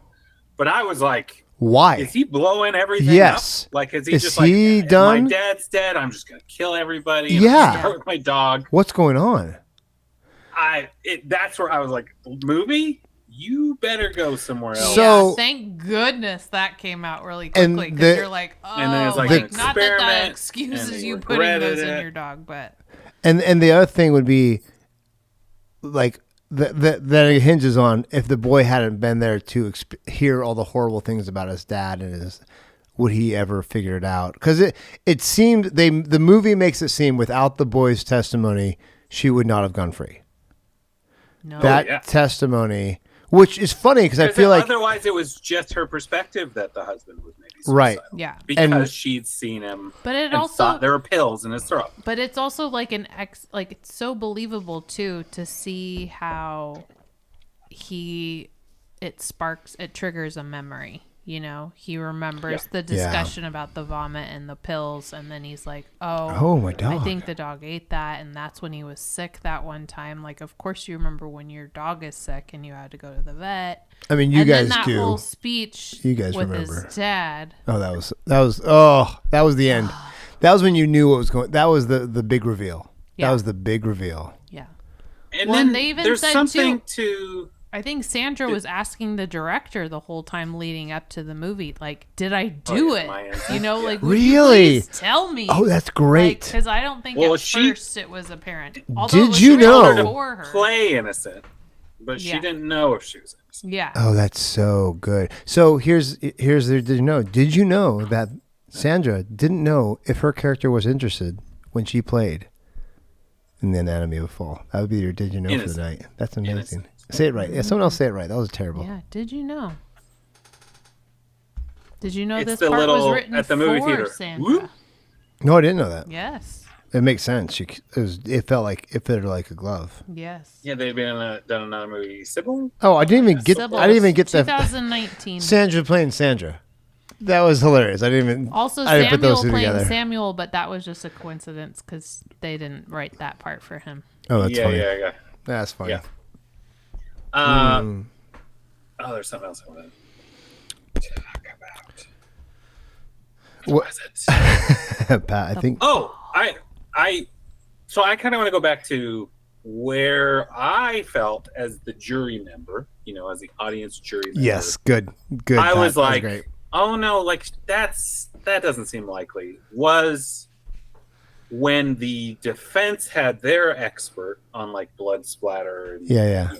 But I was like, why? Is he blowing everything yes. up? Is he is just he done? My dad's dead. I'm just gonna kill everybody. Yeah. Start with my dog. What's going on? That's where I was like, movie, you better go somewhere else. So thank goodness that came out really quickly, because you're like, oh, and then it's not that excuses you putting those in your dog, but and the other thing would be that it hinges on if the boy hadn't been there to hear all the horrible things about his dad and would he ever figure it out? Because it seemed the movie makes it seem without the boy's testimony she would not have gone free. No. That testimony, which is funny because I feel like otherwise it was just her perspective that the husband was maybe suicidal. Right. Yeah. Because she'd seen him. But it and also thought there were pills in his throat. But it's also it's so believable too to see how it triggers a memory. He remembers the discussion about the vomit and the pills, and then he's like, oh my dog. I think the dog ate that, and that's when he was sick that one time. Of course you remember when your dog is sick and you had to go to the vet. I mean, you guys then that do. Whole speech you guys with remember his dad. Oh, that was the end. That was when you knew what was going. That was the big reveal. Yeah. That was the big reveal. Yeah. And then they even there's said something to. I think Sandra was asking the director the whole time leading up to the movie, did I do it? Would really? You please tell me? Oh, that's great. Because I don't think at first it was apparent. Did you know? Play innocent, but she didn't know if she was innocent. Yeah. Oh, that's so good. So here's the did you know that Sandra didn't know if her character was interested when she played? and the anatomy of a fall. That would be your did you know for the Innocent. night. That's amazing. Innocent. Say it right. Yeah, someone else say it right. That was terrible. Yeah. Did you know? Did you know It's this the part little- was written at the movie for theater. Sandra? Whoop. No, I didn't know that. Yes. It makes sense. It felt like it fitted like a glove. Yes. Yeah, they've done another movie, Sybil. Oh, I didn't even get. Sybil, I didn't even get the 2019. Sandra playing Sandra. That was hilarious. I didn't even. Also, I didn't put Samuel those two playing together. Samuel, but that was just a coincidence because they didn't write that part for him. Oh, that's funny. Yeah. That's funny. Yeah. Oh, there's something else I want to talk about. What was it? Pat, I think. Oh, so I kind of want to go back to where I felt as the jury member, as the audience jury member. Yes, good. I Pat. was That like, great. oh no, like that doesn't seem likely. Was when the defense had their expert on like blood splatter. And, Yeah.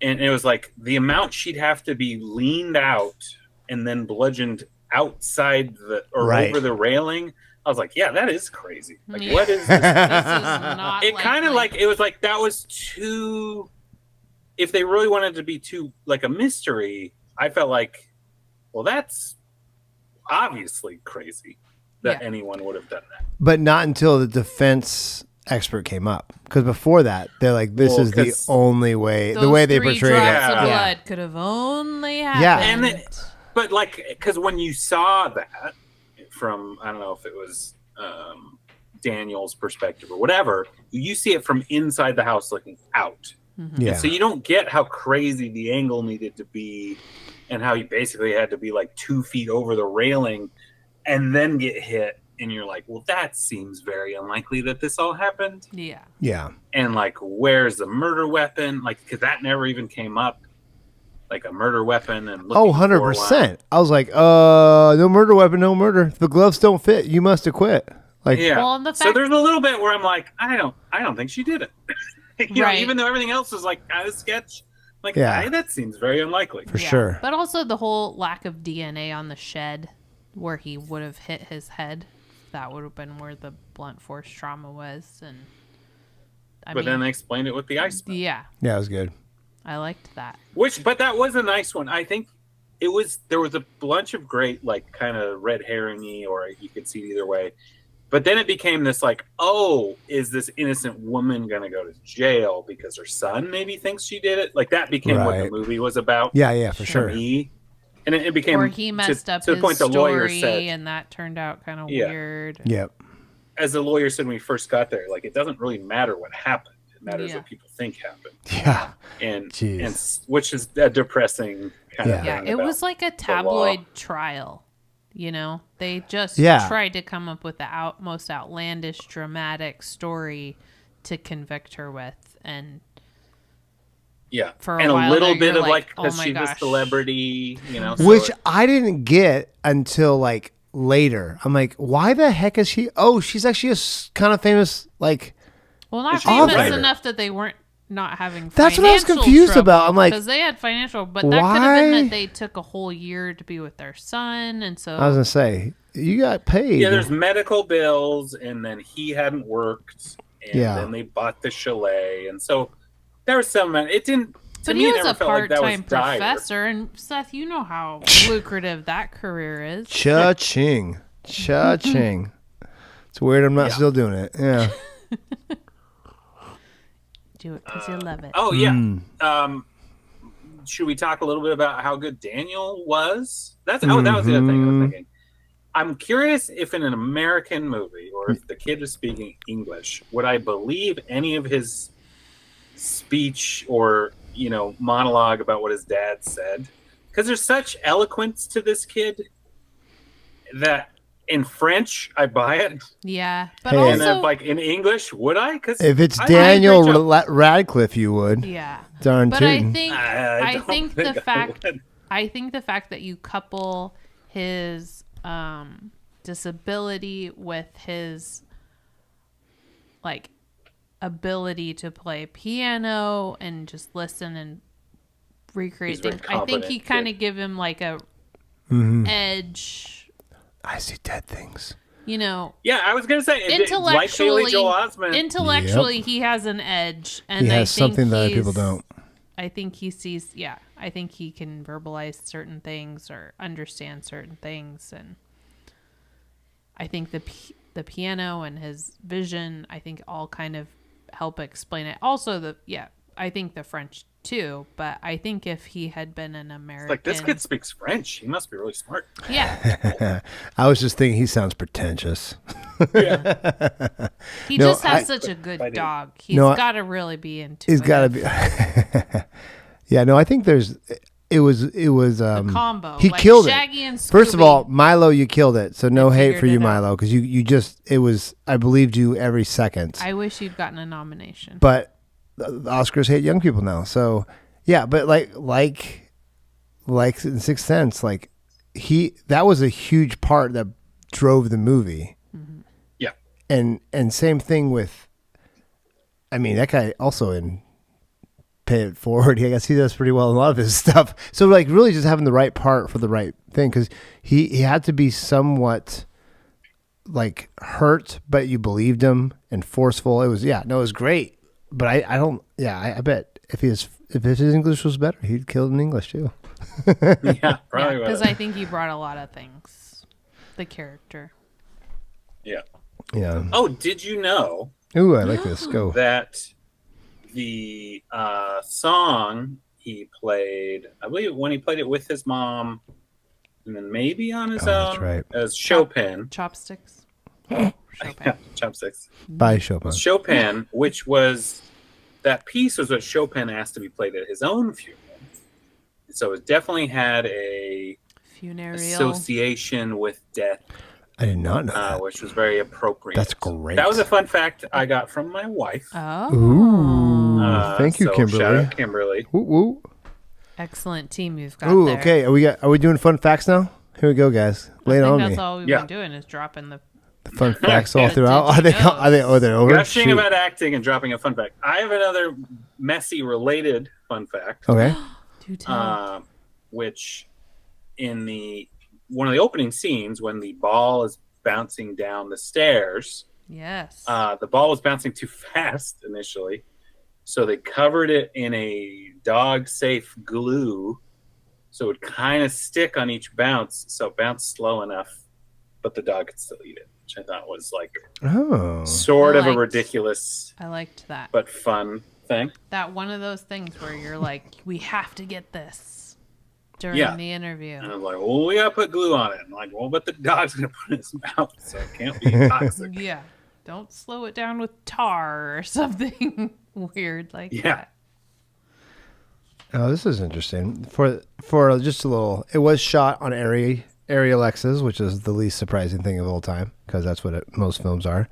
And it was like the amount she'd have to be leaned out and then bludgeoned outside over the railing. I was like, yeah, that is crazy. Like, Yeah. what is this? This is not It kind of likely. like, it was like that was too, if they really wanted to be too like a mystery, I felt like, well, that's obviously crazy that Yeah. anyone would have done that. But not until the defense expert came up, because before that, they're like, "This Well, is the 'cause only way." Those The way they 3 portrayed drops it. of Yeah. blood could have only Yeah. happened. And but like, because when you saw that from, I don't know if it was Daniel's perspective or whatever, you see it from inside the house looking out. Yeah. So you don't get how crazy the angle needed to be and how he basically had to be like 2 feet over the railing and then get hit. And you're like, well, that seems very unlikely that this all happened. Yeah. Yeah. And like, where's the murder weapon? Like, because that never even came up. Like a murder weapon and Oh, 100%. I was like, no murder weapon, no murder. The gloves don't fit. You must have quit. Like, Yeah. Well, and the So fact- there's a little bit where I'm like, I don't think she did it. Right. Even though everything else was like kind of sketch. Like, Yeah. that seems very unlikely. for sure. But also the whole lack of DNA on the shed where he would have hit his head. That would have been where the blunt force trauma was. And But then they explained it with the ice. yeah, Yeah, it was good. I liked that. But that was a nice one. I think there was a bunch of great, like, kind of red herring-y, or you could see it either way. But then it became this like, oh, is this innocent woman going to go to jail because her son maybe thinks she did it? Like, that became what the Right. movie was about. Yeah, for to sure. me. And it became Or he messed up to his the point the lawyer story, said, and that turned out kind of Yeah. weird. Yep. as the lawyer said when we first got there, like, it doesn't really matter what happened. It matters Yeah. what people think happened. Yeah. And Jeez. which is a depressing kind of Yeah, thing. it about was like a law. tabloid trial. They just Yeah. tried to come up with the most outlandish, dramatic story to convict her with, and Yeah, for a and while a little there, bit you're of like, like, oh because my she's a gosh. celebrity, so Which it- I didn't get until like later. I'm like, why the heck is she? Oh, she's actually a kind of famous, like, well, not It's a famous writer. enough that they weren't not having. That's what I was financial confused trouble, about. I'm like, because they had financial, but that could have been why? that they took a whole year to be with their son, and so I was gonna say, you got paid. yeah, there's medical bills, and then he hadn't worked, and Yeah. then they bought the chalet, and so there was some. It didn't. To But me, he it was never a felt like that was part-time dire. professor, and Seth, you know how lucrative that career is. Cha-ching. Cha-ching. It's weird I'm not still doing it. Yeah. Do it because you love it. Oh yeah. Should we talk a little bit about how good Daniel was? That was the other thing I was thinking. I'm curious if in an American movie, or if the kid was speaking English, would I believe any of his speech or monologue about what his dad said? Because there's such eloquence to this kid that in French I buy it, Yeah, but Hey. and then also, like in English, would I? Because If it's I did a Daniel great job. Radcliffe, you would. yeah. Darn But I tootin'. think I don't think think the I fact would. I think the fact that you couple his disability with his like ability to play piano and just listen and recreate He's very things, I think he competent kind kid. of give him like a edge. I see dead things. Yeah, I was gonna say like Haley Joel Osment. Intellectually, he has an edge, and he has I think something that other people don't. I think he sees. Yeah, I think he can verbalize certain things or understand certain things, and I think the piano and his vision, I think, all kind of help explain it. Also, I think the French too, but I think if he had been an American, like, this kid speaks French, he must be really smart. Yeah. I was just thinking he sounds pretentious. Yeah. He just has such a good dog. He's got to really be into it. He's got to be. Yeah, no, I think it was the combo. He like killed Shaggy it. And Scooby. First of all, Milo, you killed it. So no hate for you, it out. Milo, because you just, it was, I believed you every second. I wish you'd gotten a nomination. But the Oscars hate young people now. So yeah, but like in Sixth Sense, like that was a huge part that drove the movie. Mm-hmm. Yeah. And same thing with, I mean, that guy also in Pay It Forward, I guess he does pretty well in a lot of his stuff. So like really just having the right part for the right thing, because he had to be somewhat like hurt, but you believed him, and forceful. It was great. But I bet if his English was better, he'd kill in English too. Yeah, probably would. Because I think he brought a lot of things. The character. Yeah. Yeah. Oh, did you know? Ooh, I like this. Go. That the song he played, I believe when he played it with his mom, and then maybe on his own, that's right. as Chopin. Chopsticks. Yeah, chopsticks. By Chopin. Chopin, which was that piece was what Chopin asked to be played at his own funeral. So it definitely had a funereal association with death. I did not know that. Which was very appropriate. That's great. That was a fun fact I got from my wife. Oh. Ooh. Thank you, so Kimberly. Shout out Kimberly. Woo, woo. Excellent team you've got Ooh, there. okay. Are we doing fun facts now? Here we go, guys. Lay it on me. That's all we've been doing is dropping the fun facts all throughout. Are they they're over? Gushing Shoot. about acting and dropping a fun fact. I have another messy related fun fact. Okay. Do tell. Which in one of the opening scenes when the ball is bouncing down the stairs. Yes. The ball was bouncing too fast initially. So they covered it in a dog-safe glue so it would kind of stick on each bounce, so it bounced slow enough, but the dog could still eat it, which I thought was like sort of a ridiculous I liked that. but fun thing. That one of those things where you're like, we have to get this during the interview. And I was like, well, we got to put glue on it. And like, well, but the dog's going to put it in his mouth, so it can't be toxic. Yeah. Don't slow it down with tar or something weird like that. Oh, this is interesting. For just a little, it was shot on Arri Alexas, which is the least surprising thing of all time, because that's what most films are.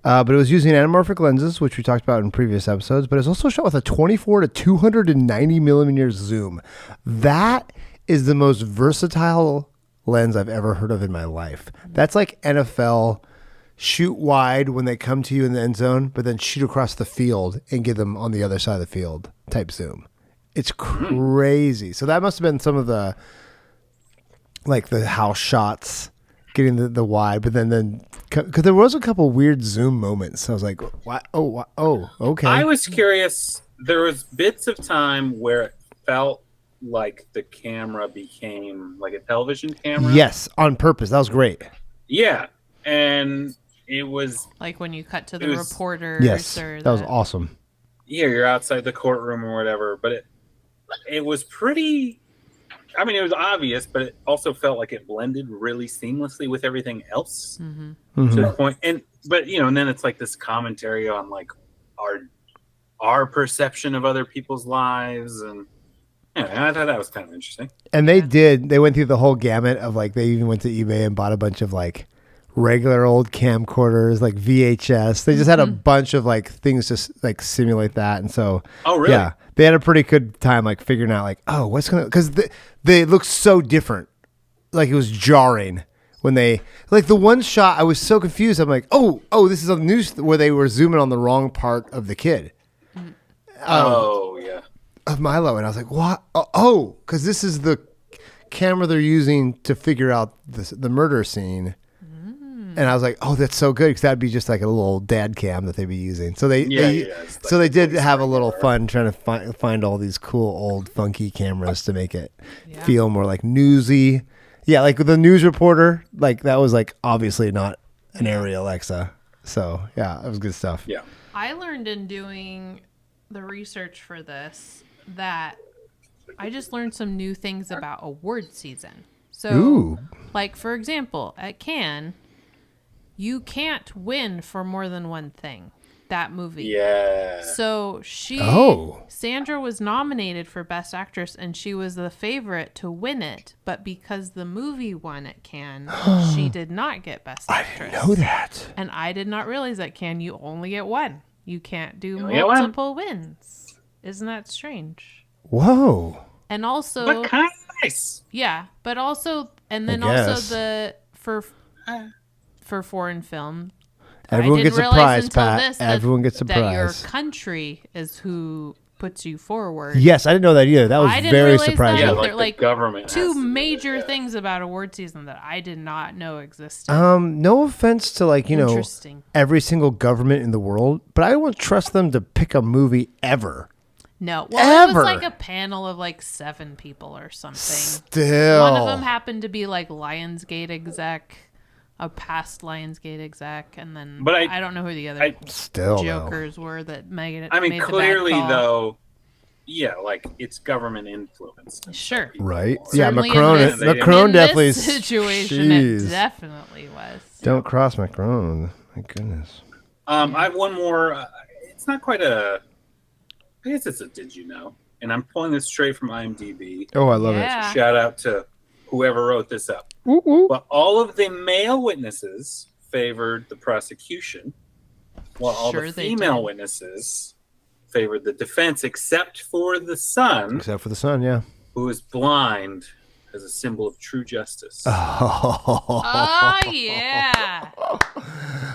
But it was using anamorphic lenses, which we talked about in previous episodes, but it's also shot with a 24 to 290 millimeter zoom. That is the most versatile lens I've ever heard of in my life. That's like NFL shoot wide when they come to you in the end zone, but then shoot across the field and get them on the other side of the field type zoom. It's crazy. So that must have been some of the house shots, getting the wide, but then because there was a couple weird zoom moments. I was like, what? Oh, okay. I was curious. There was bits of time where it felt like the camera became like a television camera. Yes, on purpose. That was great. Yeah, and it was like when you cut to the reporters. Yes, or that was awesome. Yeah, you're outside the courtroom or whatever, but it was pretty. I mean, it was obvious, but it also felt like it blended really seamlessly with everything else to the point. But and then it's like this commentary on like our perception of other people's lives, and I thought that was kind of interesting. And they went through the whole gamut of like, they even went to eBay and bought a bunch of like regular old camcorders, like VHS. They just had a bunch of like things to like simulate that. And so, oh really? Yeah, they had a pretty good time like figuring out like, oh, what's gonna, because they look so different. Like it was jarring when they, like the one shot, I was so confused. I'm like, oh, this is a news where they were zooming on the wrong part of the kid. Oh yeah. Of Milo, and I was like, what? Oh, because this is the camera they're using to figure out the murder scene. And I was like, oh, that's so good, because that'd be just like a little old dad cam that they'd be using. So they did have a little fun trying to find all these cool old funky cameras to make it feel more like newsy. Yeah, like the news reporter, like that was like obviously not an Arri Alexa. So yeah, it was good stuff. Yeah. I learned in doing the research for this that I just learned some new things about award season. So, like, for example, at Cannes, you can't win for more than one thing. That movie. Yeah. So Sandra was nominated for Best Actress, and she was the favorite to win it. But because the movie won at Cannes, she did not get Best Actress. I didn't know that. And I did not realize at Cannes you only get one. You can't do multiple wins. Isn't that strange? Whoa. And also, but kind of nice. Yeah, but also, and then also for foreign film, everyone gets a prize, Pat. Everyone gets a prize. That your country is who puts you forward. Yes, I didn't know that either. That was very surprising. Yeah, like the government. Two major things about award season that I did not know existed. No offense to every single government in the world, but I won't trust them to pick a movie ever. No. Well, it was like a panel of like 7 people or something. Still. One of them happened to be like Lionsgate exec, a past Lionsgate exec, and then I don't know who the other jokers were that made it. I mean, made clearly the bad call. though, like it's government influenced. Sure. Right. Certainly Macron definitely. In this situation, it definitely was. Don't cross Macron. My goodness. I have one more. It's not quite a. I guess it's a did you know? And I'm pulling this straight from IMDb. Oh, I love it. So shout out to whoever wrote this up. But all of the male witnesses favored the prosecution, while all the female witnesses favored the defense, except for the son. Except for the son, yeah. Who is blind as a symbol of true justice. Oh yeah.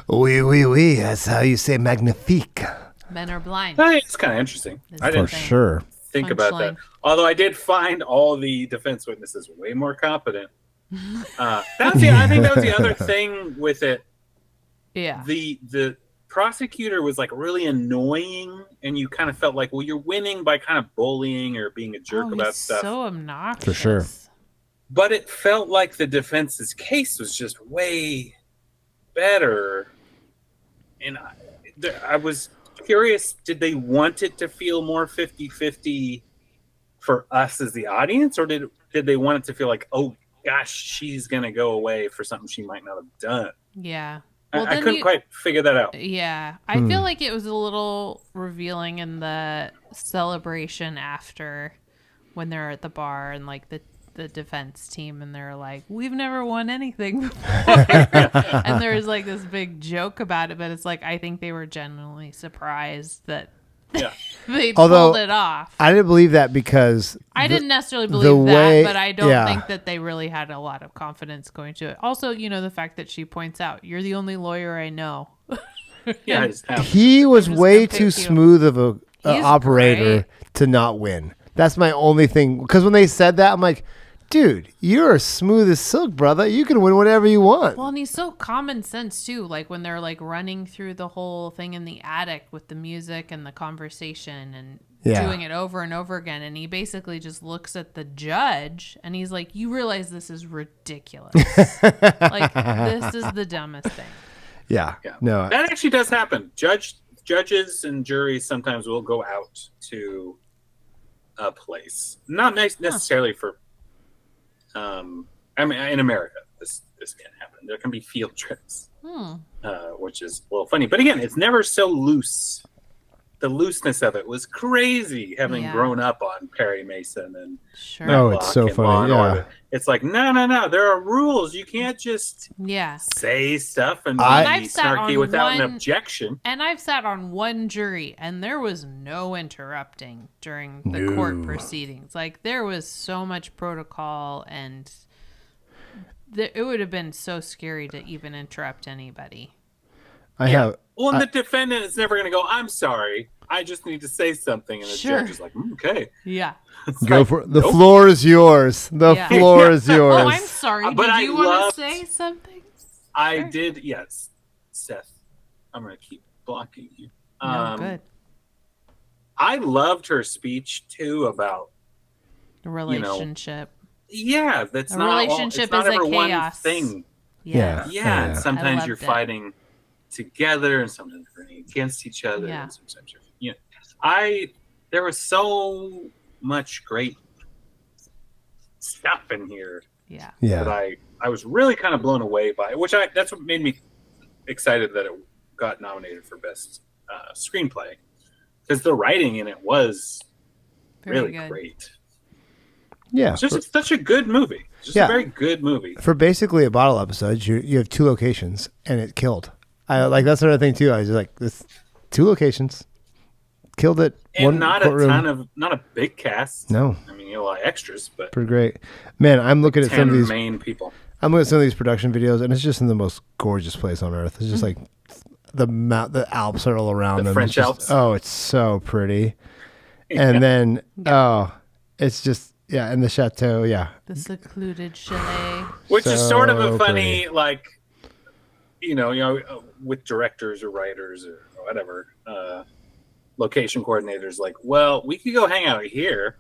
Oui. That's how you say magnifique. Men are blind. It's kind of interesting. I didn't think about that. Although I did find all the defense witnesses way more competent. I think that was the other thing with it. Yeah. The prosecutor was like really annoying, and you kind of felt like, well, you're winning by kind of bullying or being a jerk about stuff. So obnoxious. For sure. But it felt like the defense's case was just way better. And I was curious, did they want it to feel more 50-50 for us as the audience, or did they want it to feel like, oh gosh, she's gonna go away for something she might not have done? Yeah. Well, I couldn't quite figure that out. Yeah. I feel like it was a little revealing in the celebration after, when they're at the bar and like the defense team, and they're like, we've never won anything before. And there's like this big joke about it, but it's like, I think they were genuinely surprised that they pulled it off. I didn't believe that because I didn't necessarily believe that, but I don't think that they really had a lot of confidence going to it. Also, the fact that she points out, you're the only lawyer I know. He was way too smooth of a operator to not win. That's my only thing. Because when they said that, I'm like, dude, you're smooth as silk, brother. You can win whatever you want. Well, and he's so common sense, too. Like, when they're, like, running through the whole thing in the attic with the music and the conversation and doing it over and over again. And he basically just looks at the judge, and he's like, you realize this is ridiculous. Like, this is the dumbest thing. Yeah. No. That actually does happen. Judges and juries sometimes will go out to a place. Not necessarily for... I mean, in America, this can happen. There can be field trips, which is a little funny. But again, it's never so loose. The looseness of it was crazy, having grown up on Perry Mason and it's so funny. Yeah, it's like no. There are rules. You can't just say stuff and be snarky without an objection. And I've sat on one jury, and there was no interrupting during the court proceedings. Like, there was so much protocol, and it would have been so scary to even interrupt anybody. Well, the defendant is never going to go, I'm sorry, I just need to say something. And the judge is like, okay. Yeah. Go for it. The floor is yours. The floor is yours. Oh, I'm sorry. Did you want to say something? I did. Yes, Seth. I'm gonna keep blocking you. No, good. I loved her speech too about The relationship. That's A not relationship it's not is a ever one chaos. thing. Yeah. Yeah, and sometimes I you're loved it. fighting together, and sometimes you're fighting against each other, Yeah. and sometimes you're. There was so much great stuff in here Yeah. that I was really kind of blown away by, that's what made me excited that it got nominated for best screenplay, because the writing in it was really great. Yeah. It's just such a good movie. Just a very good movie. For basically a bottle episode, you have 2 locations, and it killed. I like that's another thing too. I was just like, this 2 locations, killed it. And not a big cast. No, I mean, a lot of extras, but pretty great. Man, I'm looking at some of these main people. I'm looking at some of these production videos, and it's just in the most gorgeous place on earth. It's just like the Alps are all around them. French Alps. Oh, it's so pretty. And then it's just and the chateau, the secluded chalet, which is sort of a So funny, pretty. like, with directors or writers or whatever, location coordinators, like, well, we could go hang out here.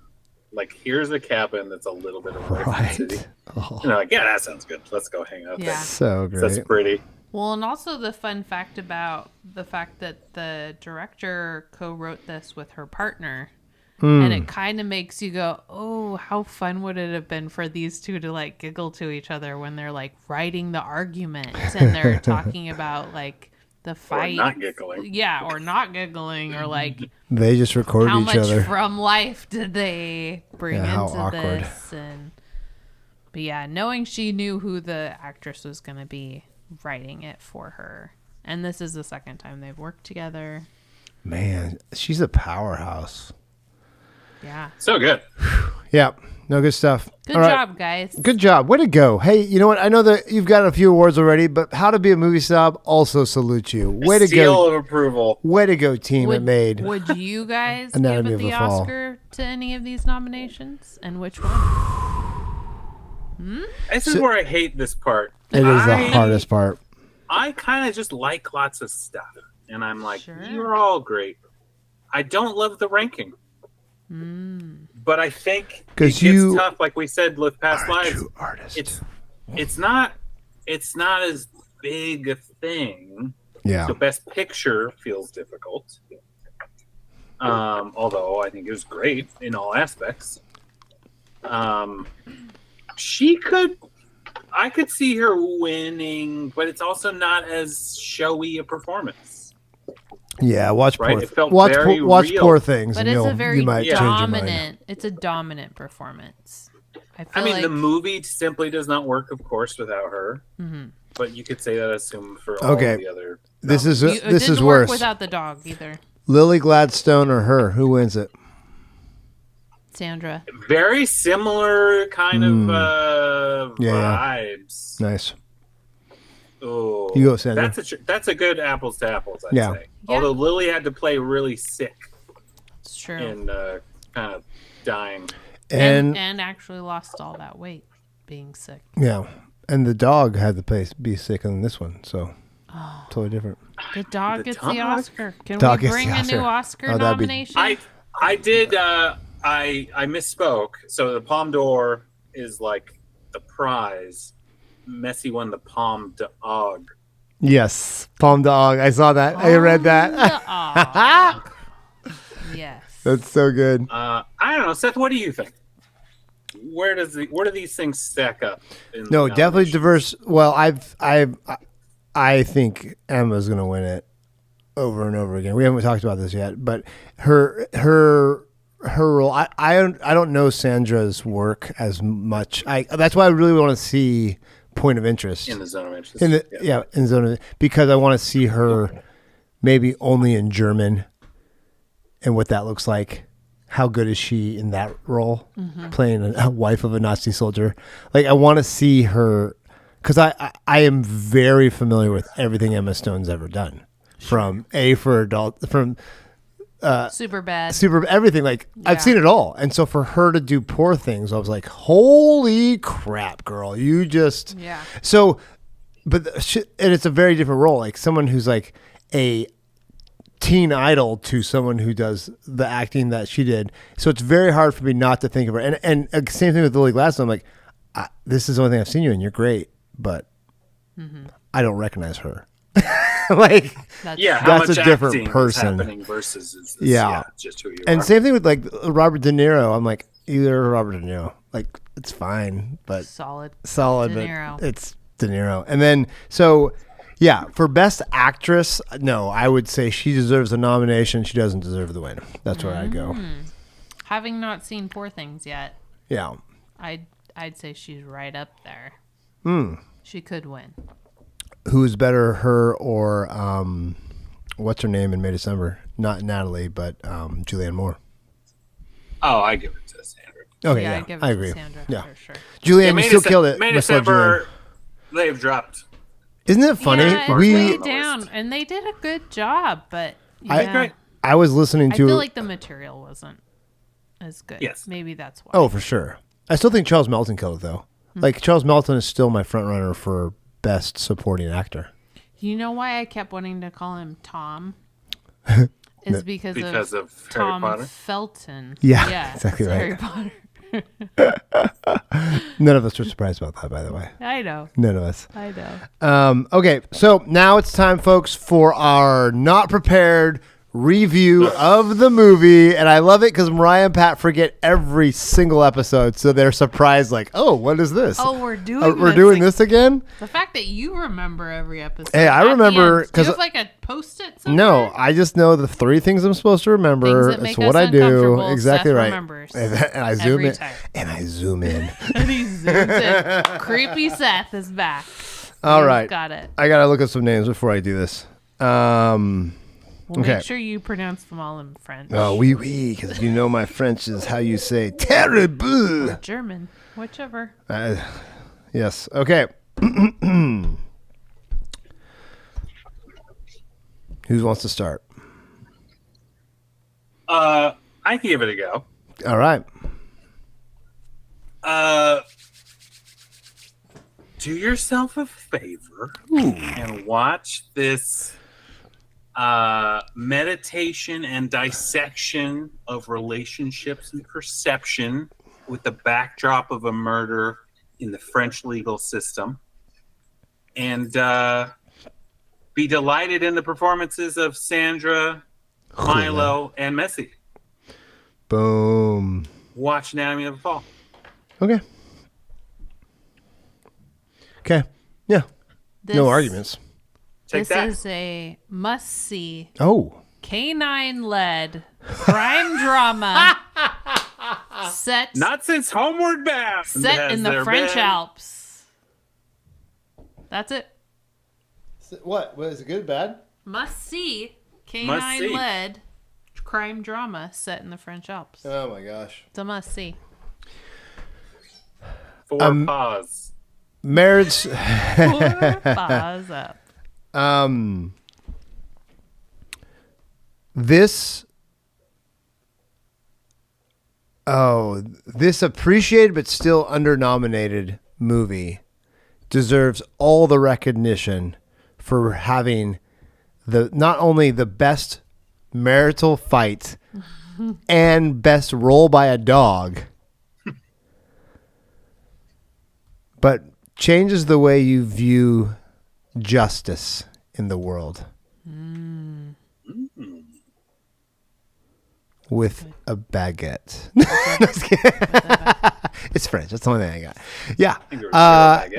Like, here's a cabin that's a little bit away from the city. Oh, Like, that sounds good. Let's go hang out there. so great. That's pretty. Well, and also the fun fact about the fact that the director co-wrote this with her partner. And it kind of makes you go, oh, how fun would it have been for these two to like giggle to each other when they're like writing the argument and they're talking about like the fight. Or not giggling. Yeah, or not giggling, or like They just recorded how each much other. from life did they bring how into awkward. this? But yeah, knowing she knew who the actress was going to be writing it for her. And this is the second time they've worked together. Man, she's a powerhouse. Yeah. So good. Yeah, no, good stuff. Good All right. job, guys. Good job. Way to go. Hey, you know what? I know that you've got a few awards already, but How to Be a Movie Snob also salutes you. Way to Seal go. of approval. Way to go, team. It made. Would you guys Anatomy give of it a the Fall. Oscar to any of these nominations? And which one? This is where I hate this part. It is the hardest part. I kind of just like lots of stuff. And I'm like, Sure. you're all great. I don't love the ranking. But I think 'Cause it you gets tough, like we said with past Are a lives. true artist. It's not as big a thing. Yeah. So best picture feels difficult. Although I think it was great in all aspects. I could see her winning, but it's also not as showy a performance. Yeah, watch Right? poor It felt watch very watch real. Poor Things, But and it's a very you might change your mind. dominant. It's a dominant performance. I mean, the movie simply does not work, of course, without her. But you could say that assume for all Okay. of the other. This is it this didn't is work worse. without the dog either. Lily Gladstone or her? Who wins it? Sandra. Very similar kind of Yeah. vibes. Nice. Oh, You go, Sandra. That's a good apples to apples, I'd Yeah. say. Yeah. Although Lily had to play really sick It's true. and kind of dying. And and actually lost all that weight being sick. yeah, and the dog had to be sick in this one, so totally different. The dog The gets dog? the Oscar. Can Dog we gets bring the a new Oscar. Oscar Oh, that'd be- nomination? I did. I misspoke. So the Palme d'Or is like the prize. Messi won the Palme d'Og. Yes, Palm Dog. I saw that. I read that. Aw. Yes. That's so good. I don't know, Seth. What do you think? Where do these things stack up? In No, the definitely nominations? diverse. Well, I think Emma's gonna win it over and over again. We haven't talked about this yet, but her role. I don't know Sandra's work as much. That's why I really want to see Point of Interest in the zone of interest. in Zone of, because I want to see her maybe only in German and what that looks like. How good is she in that role, playing a wife of a Nazi soldier? Like, I want to see her, because I am very familiar with everything Emma Stone's ever done, from A for Adult, from Super bad. Super everything. Like, I've seen it all, and so for her to do Poor Things, I was like, holy crap, girl, you just Yeah. So But and it's a very different role. Like someone who's like a teen idol to someone who does the acting that she did. So it's very hard for me not to think of her. And same thing with Lily Gladstone. I'm like, this is the only thing I've seen you in. You're great, but I don't recognize her. Like, That's, that's a different person. Versus is just who you and are. same thing with like Robert De Niro. I'm like, either Robert De Niro. Like, it's fine, but solid, De but Niro. It's De Niro. And then so. Yeah, for Best Actress, no, I would say she deserves a nomination. She doesn't deserve the win. That's where I go. Having not seen Poor Things yet, yeah, I'd say she's right up there. She could win. Who's better, her or what's her name in May December? Not Natalie, but Julianne Moore. Oh, I give it to Sandra. Okay, Yeah, yeah, I give it I to agree. Sandra for sure. Julianne, you still killed it. May Much love, December, Julianne. they've dropped. Isn't it funny? Yeah, it's we way down, and they did a good job, but I was listening I to. feel like the material wasn't as good. Yes. Maybe that's why. Oh, for sure. I still think Charles Melton killed it though. Like Charles Melton is still my front runner for Best Supporting Actor. You know why I kept wanting to call him Tom? Is because of Harry Tom Potter? Felton. Yeah, exactly it's right. Harry Potter. None of us were surprised about that, by the way. I know. None of us. I know. Okay, so now it's time, folks, for our not prepared review of the movie. And I love it because Mariah and Pat forget every single episode. So they're surprised, like, oh, what is this? Oh, we're doing doing this again? The fact that you remember every episode. Hey, I at the remember, end. Do 'cause- you have like a post-it somewhere? No, I just know the 3 things I'm supposed to remember. Things that It's make what us I do. uncomfortable, Exactly Seth right. remembers And I zoom every in. time. And I zoom in. And he zooms in. Creepy Seth is back. All You've right. Got it. I got to look up some names before I do this. We'll Okay. make sure you pronounce them all in French. Oh, oui, because you know my French is how you say terrible. German. Whichever. Yes. Okay. Who wants to start? I can give it a go. All right. Do yourself a favor and watch this meditation and dissection of relationships and perception with the backdrop of a murder in the French legal system, and be delighted in the performances of Sandra, Milo, and Messi. Boom. Watch Anatomy of a Fall. Okay. Okay. Yeah. This, No arguments. Take This that. is a must-see Oh. canine-led crime drama set Not since Homeward Bound. set in the has French there been. Alps. That's it. What? Is it good, bad? Must-see canine-led crime drama set in the French Alps. Oh my gosh. It's a must-see. 4 paws. Marriage. Pause up. This appreciated but still under-nominated movie deserves all the recognition for having not only the best marital fight and best role by a dog, but changes the way you view justice in the world. With a baguette. No, just kidding. It's French. That's the only thing I got. Yeah. They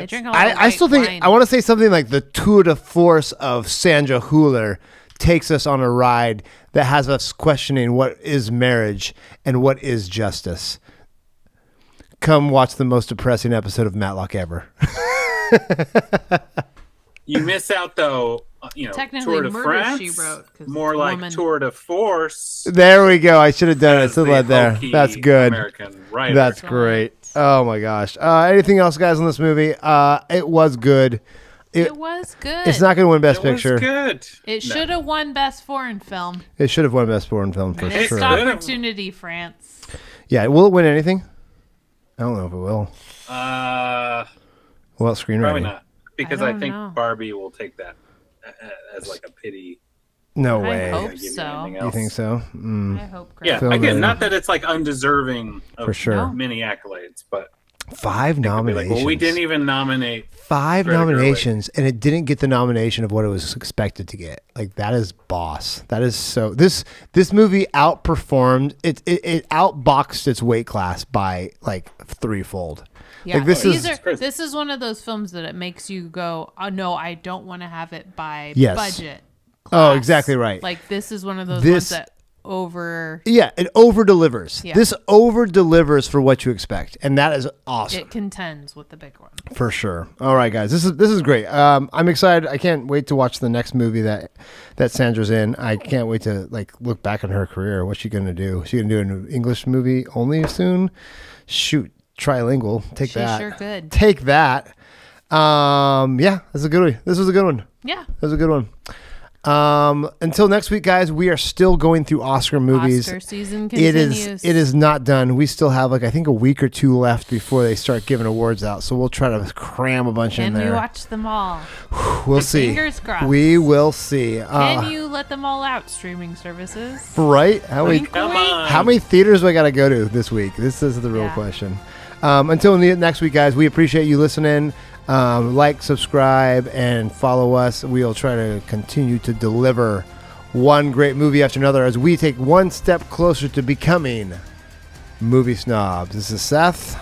drink a lot of I still white think wine. I want to say something like the tour de force of Sandra Hüller takes us on a ride that has us questioning what is marriage and what is justice. Come watch the most depressing episode of Matlock ever. You miss out though. Technically, Tour de Murder, France, She Wrote, 'cause more it's a like woman. Tour de Force. There we go. I should have done it. as Still the led there. hokey That's good. American writer. That's great. Oh my gosh. Anything else, guys, on this movie? It was good. It was good. It's not going to win Best It was Picture. good. It should have won Best Foreign Film. It should have won Best Foreign Film for Missed sure. opportunity, France. Yeah, will it win anything? I don't know if it will. Probably Well, screenwriting. not, because I I don't think know. Barbie will take that as like a pity. No I way. hope Give you so. anything You else. think so? I hope. Yeah, Film again, it. not that it's like undeserving of For sure. No. many accolades, but 5 it could be nominations. like, well, we didn't even nominate 5 Greta Gerwig. nominations, and it didn't get the nomination of what it was expected to get. Like, that is boss. That is so. This movie outperformed. It outboxed its weight class by like 3-fold. Yeah, Like, this is this is one of those films that it makes you go, oh no, I don't want to have it by Yes. budget. Oh, class. exactly right. Like this is one of those This- ones that over it over delivers. Yeah. This over delivers for what you expect, and that is awesome. it contends with the big one. For sure. All right, guys, this is great. I'm excited. I can't wait to watch the next movie that Sandra's in. I can't wait to like look back on her career. What's she gonna do? Is she gonna do an English movie only soon? Shoot, trilingual. Take She that. sure could. Take that. Yeah, this is a good one. This was a good one. Yeah. That was a good one. Until next week, guys, we are still going through Oscar movies. Oscar season It continues. is not done. We still have like I think a week or 2 left before they start giving awards out. So we'll try to cram a bunch in Can there. we watch them all? We'll see. Fingers crossed. We will see. Can you let them all out, streaming services? Right? How many Wink, Come wink. on. how many theaters do I got to go to this week? This is the real Yeah. question. Until next week, guys, we appreciate you listening. Like, subscribe, and follow us. We'll try to continue to deliver one great movie after another as we take one step closer to becoming movie snobs. This is Seth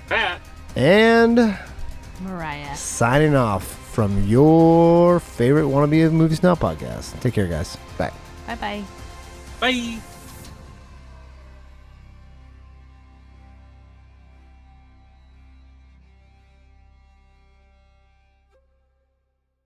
Pat. and Mariah. signing off from your favorite wannabe movie snob podcast. Take care, guys. Bye. Bye bye. Bye.